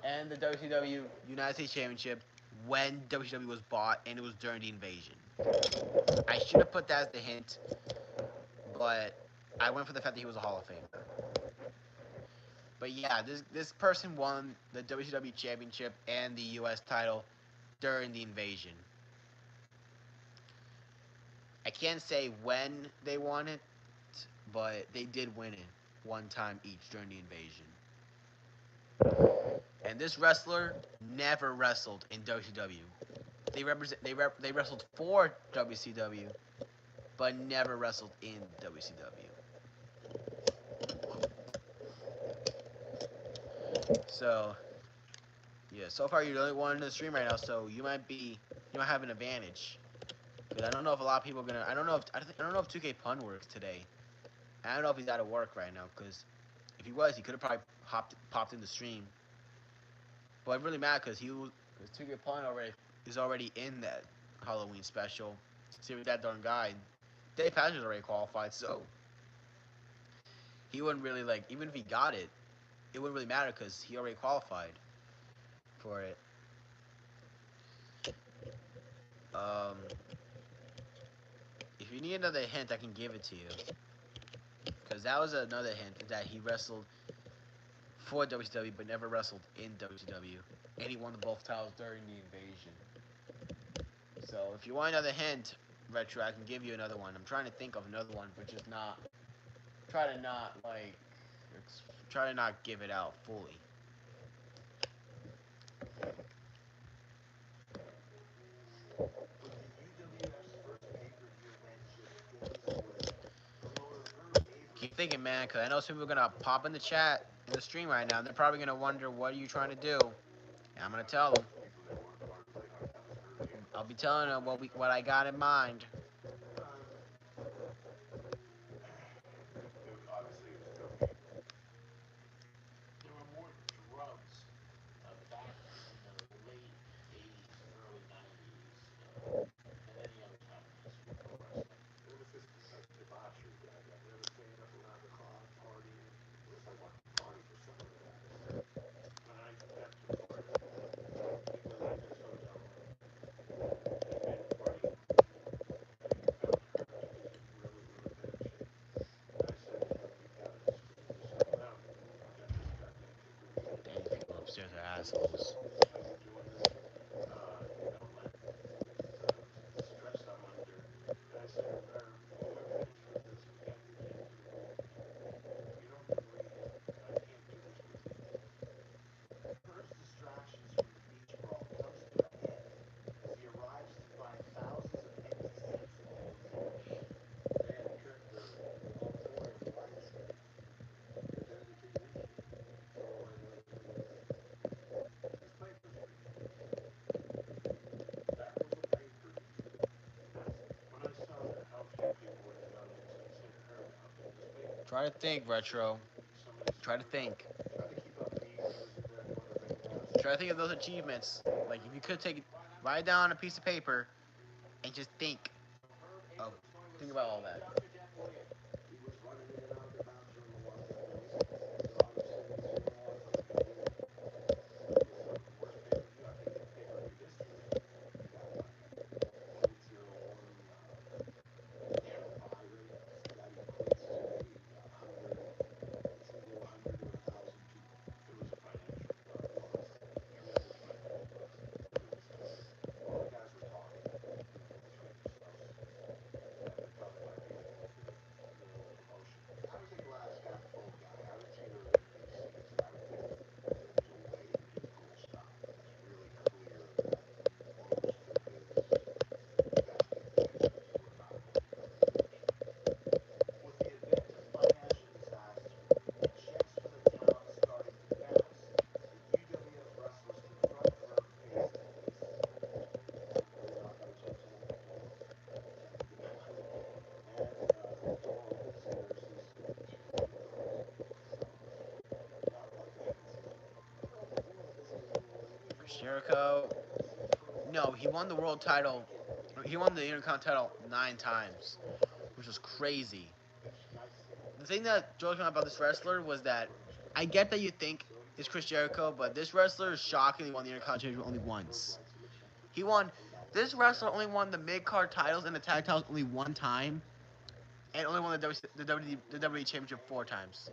and the WCW United States Championship when WCW was bought, and it was during the invasion. I should have put that as the hint, but I went for the fact that he was a Hall of Famer. But yeah, this person won the WCW Championship and the US title during the invasion. I can't say when they won it, but they did win it one time each during the invasion. And this wrestler never wrestled in WCW. They wrestled for WCW, but never wrestled in WCW. So yeah, so far you're the only one in the stream right now, so you might have an advantage. Because I don't know if a lot of people are gonna. I don't know if 2K Pun works today. I don't know if he's out of work right now. Because if he was, he could have probably popped in the stream. But it really matters because 2K Pun is already in that Halloween special. See with that darn guy. Dave Patcher's already qualified, so he wouldn't really like. Even if he got it, it wouldn't really matter because he already qualified for it. Um, if you need another hint, I can give it to you. Because that was another hint that he wrestled for WCW but never wrestled in WCW. And he won both titles during the invasion. So if you want another hint, Retro, I can give you another one. I'm trying to think of another one, but just not try to not like try to not give it out fully. With the UWF's first pay-per-view event just days away, promoter Herb Keep Abrams thinking, said man, he'll because I know some people are gonna pop in the chat in the stream right now. And they're probably gonna wonder what are you trying to do. And I'm gonna tell them. people that work hard, play hard. That was Herb I'll Abrams. be telling them what I got in mind. Um, obviously, it was cocaine. There were more drugs back in the late 80s and early 90s than any other time in the history of pro wrestling. It was this debauchery, guy. They were staying up around the clock, partying. It was like a party for summer guys. And I got to the part of people in this hotel room, they made the party that you found Kurt to be in really, really bad shape. And I said to him, "You've got to straighten yourself out. You got this goddamn kicker in Dang, you. people upstairs are assholes. This is how you're doing this. Like the stress I'm under." And I said, "Herb, you have been through this. We got your kid through it. You don't need rehab. I can't do this with you." Herb's distractions from the beach brawl comes to a head as he arrives to find thousands of empty seats in the hotel. They had cut the auditorium lights to dead the TV. So all I had to do was This pay-per-view, that was a pay-per-view. When I saw that how few people were in the audience, I said, Herb, how can this be? Try to think, Retro. Somebody Try to said, think. trying to keep up with the emails and then one of Abraham's Try to think of those achievements. Like if you could take it, write it down on a piece of paper, and just think so Herb of Abrams going with think about all Sweet that. Dr. Death Williams. he was running in and out of the bathroom a lot that night. So obviously he was doing a lot of cooking. It was the worst pay-per-view, I think, in pay-per-view history. He got like a .01 buy ratings. That equates to maybe a hundred. It's a little hundred to 1,000 people. It was a financial loss, tremendous financial loss. It was terrible. All the guys were talking, between themselves, and they thought it might be a little promotion. I was a glass half full guy. I would see those empty seats, and I would think there was a way to do cool stuff. It was really clear that most of his invested fans were not going to go to the match. With the event a financial disaster and checks for the town starting to bounce, the UWF wrestlers confront Herb face to face. They knock on his hotel door, attempt to get him out, and the door opens and there's these two young girls selling his food. Not like that. It says, "Oh, hello, Mr. Chris Individual. Jericho. This is Herb No, he won the world Abrams. title. Get He ready won the to Intercontinental title rumble." 9 times, As which it's was clear, crazy. nicely The thing that drove me about this wrestler was that approached him. I get that you think So he it's goes Chris to shake Jericho, hands but with this him. wrestler shockingly won the Intercontinental only Herb once. writes him a check for He won. $2,000 This to wrestler them. only won the mid card titles and the tag titles only one time, and only won the WWE Championship 4 times.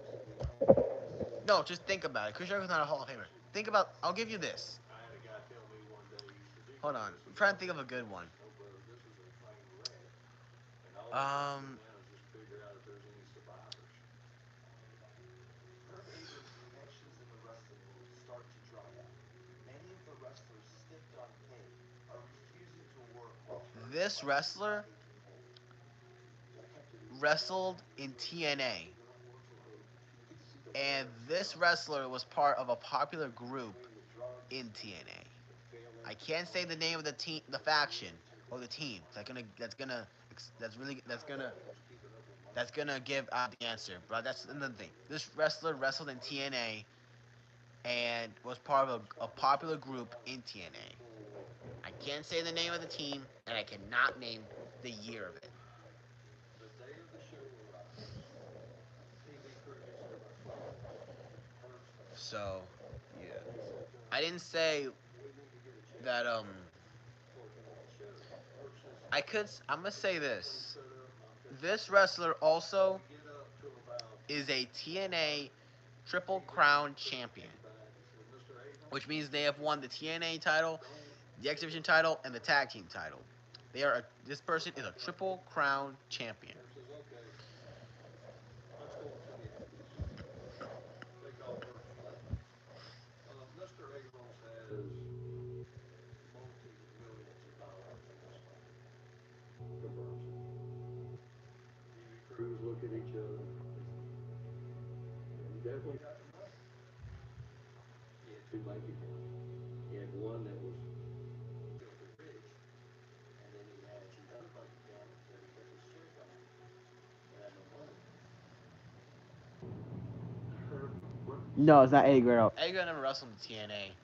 Hookers and the young ladies No, just think about it. Chris Jericho's not a Hall of Famer. Think about. I'll give you this. I had a guy tell me one day, he says, you Hold know, on. this I'm is trying to all think of a very good one. professional, but this is a train wreck. And all we're trying to do Um, now is just figure out if there's any survivors. Herb Abrams' connections in the wrestling world start to dry up. Many of the wrestlers stiffed on pay are refusing to work while Herb's this crisis is wrestler taking hold. So I kept it easy. wrestled in TNA, Figure out more for Herb. You get to see the and worst this stuff wrestler was part of a popular group between the drugs, in TNA. the failing I can't say the name of the team, the faction, or the team. That's gonna give out the answer. But that's another thing. This wrestler wrestled in TNA and was part of a popular group in TNA. I can't say the name of the team, and I cannot name the year of it. The day of the show arrives. TV crew gets there by 12:30. Herb's there. So, yeah. And they said, I didn't say we need to get a check that. before tonight's show. Herb says, I'm gonna say get everything this. set up and I'll catch you This up there. wrestler also We get up to about is a TNA Triple TV Crown crew champion, came back and said, Mr. Abrams, which means they have won the TNA title, don't the Exhibition title, and the Tag Team title. This person is a triple crown champion. Mayor says, okay, let's go to the athletes. Take all first flag. Mr. Abrams has multi-millions of dollars in his pocket. Confirms it. TV crews look at each other. He definitely got the money. He had two bank accounts. He had one that was filthy rich, and then he had the other bank account that he kept his check on that had no money in it. No, it's not A girl. Edgar never wrestled in TNA.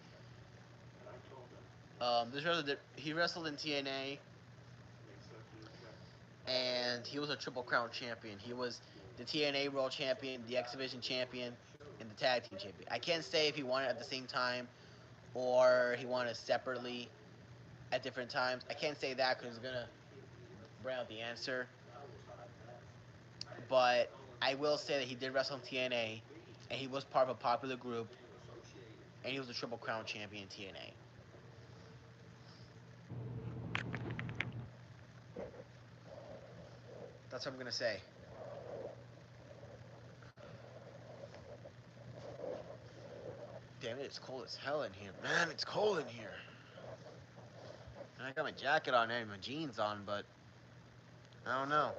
And I told him, He wrestled in TNA, he accepted a check. and he was a triple crown champion. He was the TNA World Champion, the X Division Champion, and the Tag Team Champion. I can't say if he won it at the same time or he won it separately at different times. I can't say that because it's gonna bring out the answer. I was hiding that. But I will say that he did wrestle in TNA, and he was part of a popular group, Being associated. and he was a triple crown champion in TNA. That's what I'm gonna say. Damn it, it's cold as hell in here. Man, it's cold in here. And I got my jacket on and my jeans on, but I don't know.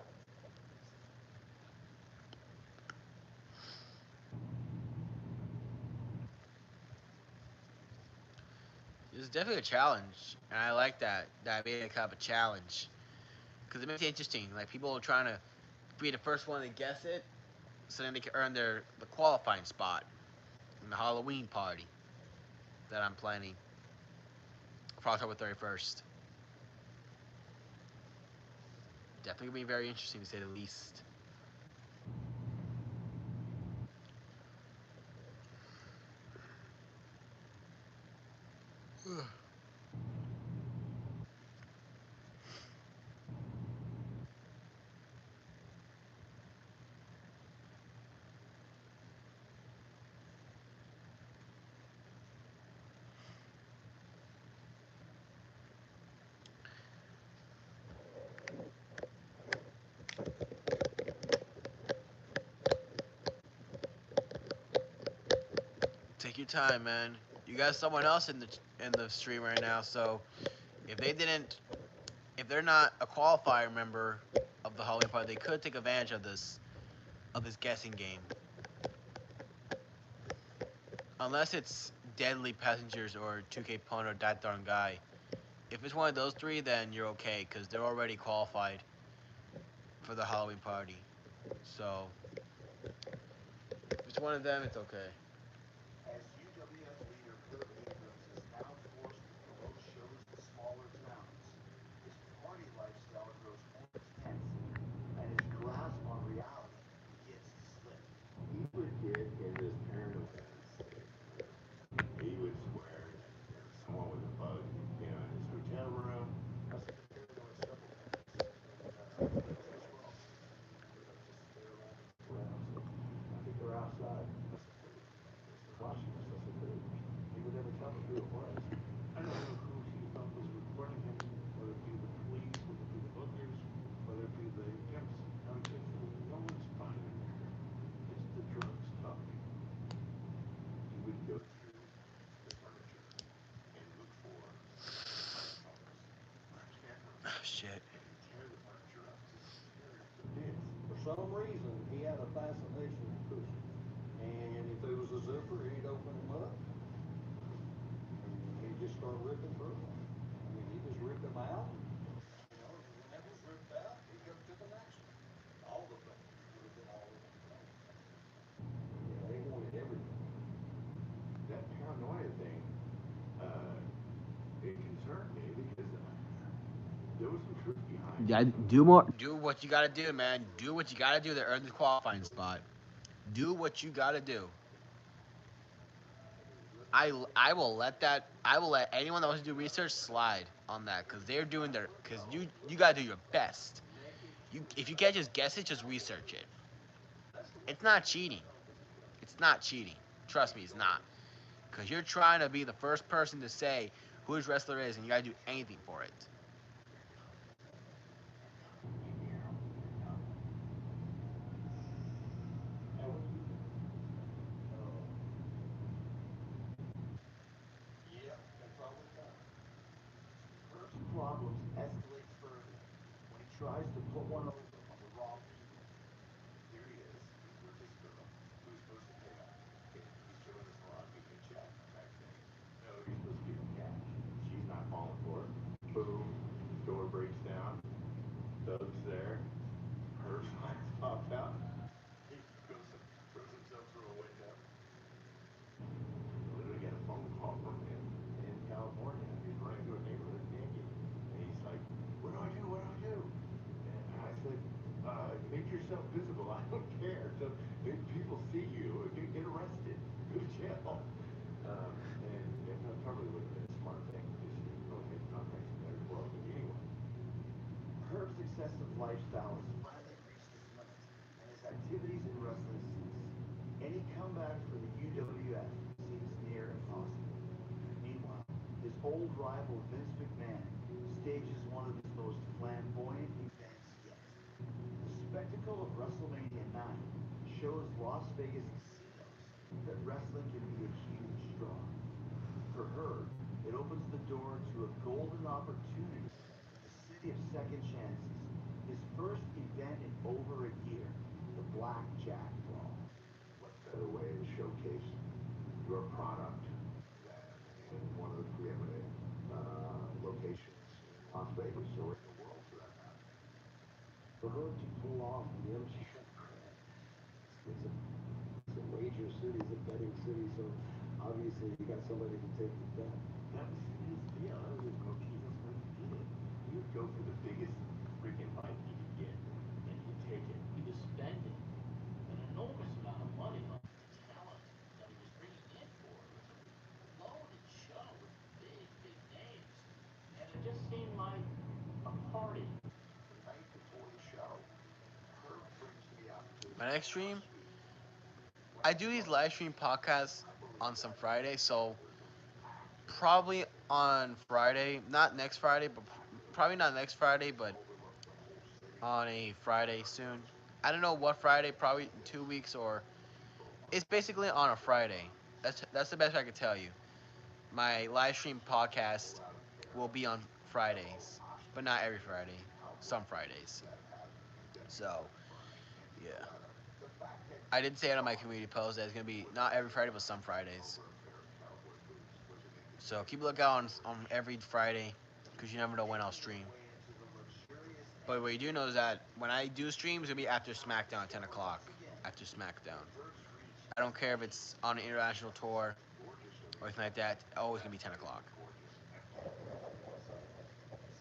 It's definitely a challenge, and I like that. That I made it kind of a challenge because it makes it interesting. Like people are trying to be the first one to guess it, so then they can earn the qualifying spot in the Halloween party that I'm planning for October 31st. Definitely gonna be very interesting to say the least. Take your time, man. You got someone else in the stream right now, so if they didn't, if they're not a qualifier member of the Halloween party, they could take advantage of this guessing game. Unless it's Deadly Passengers or 2K Pun or That Darn Guy. If it's one of those three, then you're okay because they're already qualified for the Halloween party. So if it's one of them, it's okay. As UWF leader Kurt Abrams is now forced to promote shows in smaller towns, his party lifestyle grows more intense, and his grasp on reality begins to slip. He would get in this paranoia state where he would swear that there was someone with a bug, in his hotel room. I said the paranoid several times. And he goes, what's wrong? He goes, just they're around the corrals. I think they're outside. I said, who? He goes, they're watching us. I said, who? He would never tell me who it was. I don't know who he thought was recording him, whether it be the police, whether it be the bookers, whether it be the pimps. No one's spying on you. It's the drugs talking. He would go through the furniture and look for microphones or cameras Oh, shit. and tear the furniture up, just tear it to bits. For some reason, he had a fascination with cushions. And if there was a zipper, he'd open them up and he'd just start ripping through them. I mean, he'd just rip them out. And when that was ripped out, he'd go to the next one. All the fingers would have been all in the clothes. Yeah, they wanted everything. That paranoia thing, uh, it concerned me because there was some truth behind Yeah, some of do it. more. Do what you gotta do, man. Do what you gotta do to earn the qualifying spot. Do what you gotta do. I will let anyone that wants to do research slide on that because they're doing their because you gotta do your best. If you can't just guess it, just research it. It's not cheating. It's not cheating. Trust me, it's not. Because you're trying to be the first person to say who his wrestler is, and you gotta do anything for it. tries to put one over on the wrong people. Here he is. He's with this girl who's supposed to pay up. Okay, he's doing this wrong. Give me a check type thing. No, you're supposed to give him cash. She's not falling for it. Boom. Door breaks down. Doug's there. Her flags pop out. He goes and throws himself through a window. Literally get a phone call from him in California. He's running through a neighborhood naked. And he's like, what do I do? What do I do? And I said, make yourself visible. I don't care. So if people see you, get arrested. Go to jail. And it probably would have been a smart thing because he really made nothing. Well, anyway, Herb's excessive lifestyle has finally reached its limit, and his activities in wrestling cease. Any comeback for the UWF seems near impossible. Meanwhile, his old rival Vince McMahon stages one of his most flamboyant events yet. The spectacle of WrestleMania 9 shows Las Vegas casinos that wrestling can be a huge draw. For her, it opens the door to a golden opportunity in the city of second chances. His first event in over a year, the Blackjack Brawl. What better way to showcase your product than in one of the preeminent locations in Las Vegas or in the world for that matter? For her to pull off the MGM Grand, it's a wager city, it's a betting city, so obviously you got somebody to take the bet. That was his deal. That was his motif. That's what he did. He would go for the biggest freaking fight he could get, and he'd take it. He was spending an enormous amount of money on the talent that he was bringing in for. It was a loaded show with big, big names, and it just seemed like a party. The night before the show, Herb brings me up to My next our stream, suite. I do these live stream podcasts on some Friday, so probably on Friday, not next Friday, but probably not next Friday, but on a Friday soon. I don't know what Friday, probably in 2 weeks, or it's basically on a Friday. That's the best I could tell you. My live stream podcast will be on Fridays, but not every Friday. Some Fridays. So, yeah. I did say it on my community post that it's gonna be not every Friday, but some Fridays. So keep a lookout on every Friday, because you never know when I'll stream. But what you do know is that when I do streams, it'll be after SmackDown at 10 o'clock. After SmackDown. I don't care if it's on an international tour or anything like that. It's always gonna be 10 o'clock.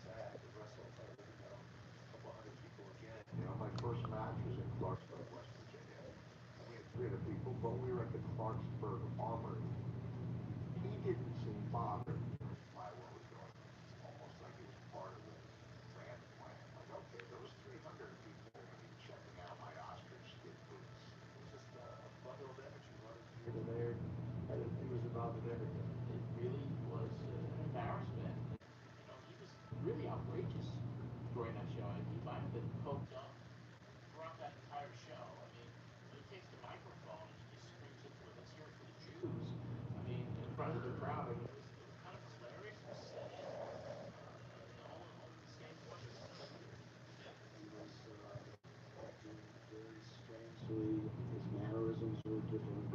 Sad to wrestle in front of, a couple hundred people again. My first match was in Clarksburg, West Virginia. And we had 300 people, but we were at the Clarksburg Armory. He didn't seem bothered by what was going on. Almost like it was part of the grand plan. Like, okay, there was 300 people going to be checking out my ostrich skin boots. It was just a fun little energy running here to there. He was involved in everything. It really was an embarrassment. You know, he was really outrageous during that show. He might have been coked up throughout that entire show. I mean, when he takes the microphone and he just screams into it, let's hear it for the Jews. I mean, in front of the crowd. I mean, it was kind of hilarious. It was silly, all in the same way. He was acting very strangely. His mannerisms were different.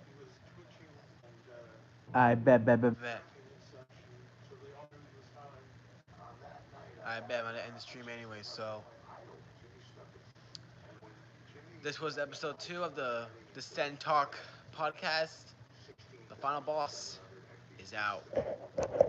He was twitching and I bet. jumping and such, so they all knew he was high. On that night, I I got bet I'm gonna end the stream anyway. So my idol, Jimmy Snuka. And when Jimmy this was Snuka episode 2 of started the getting the into Sten Talk podcast. The final boss 16,700 is out. XP6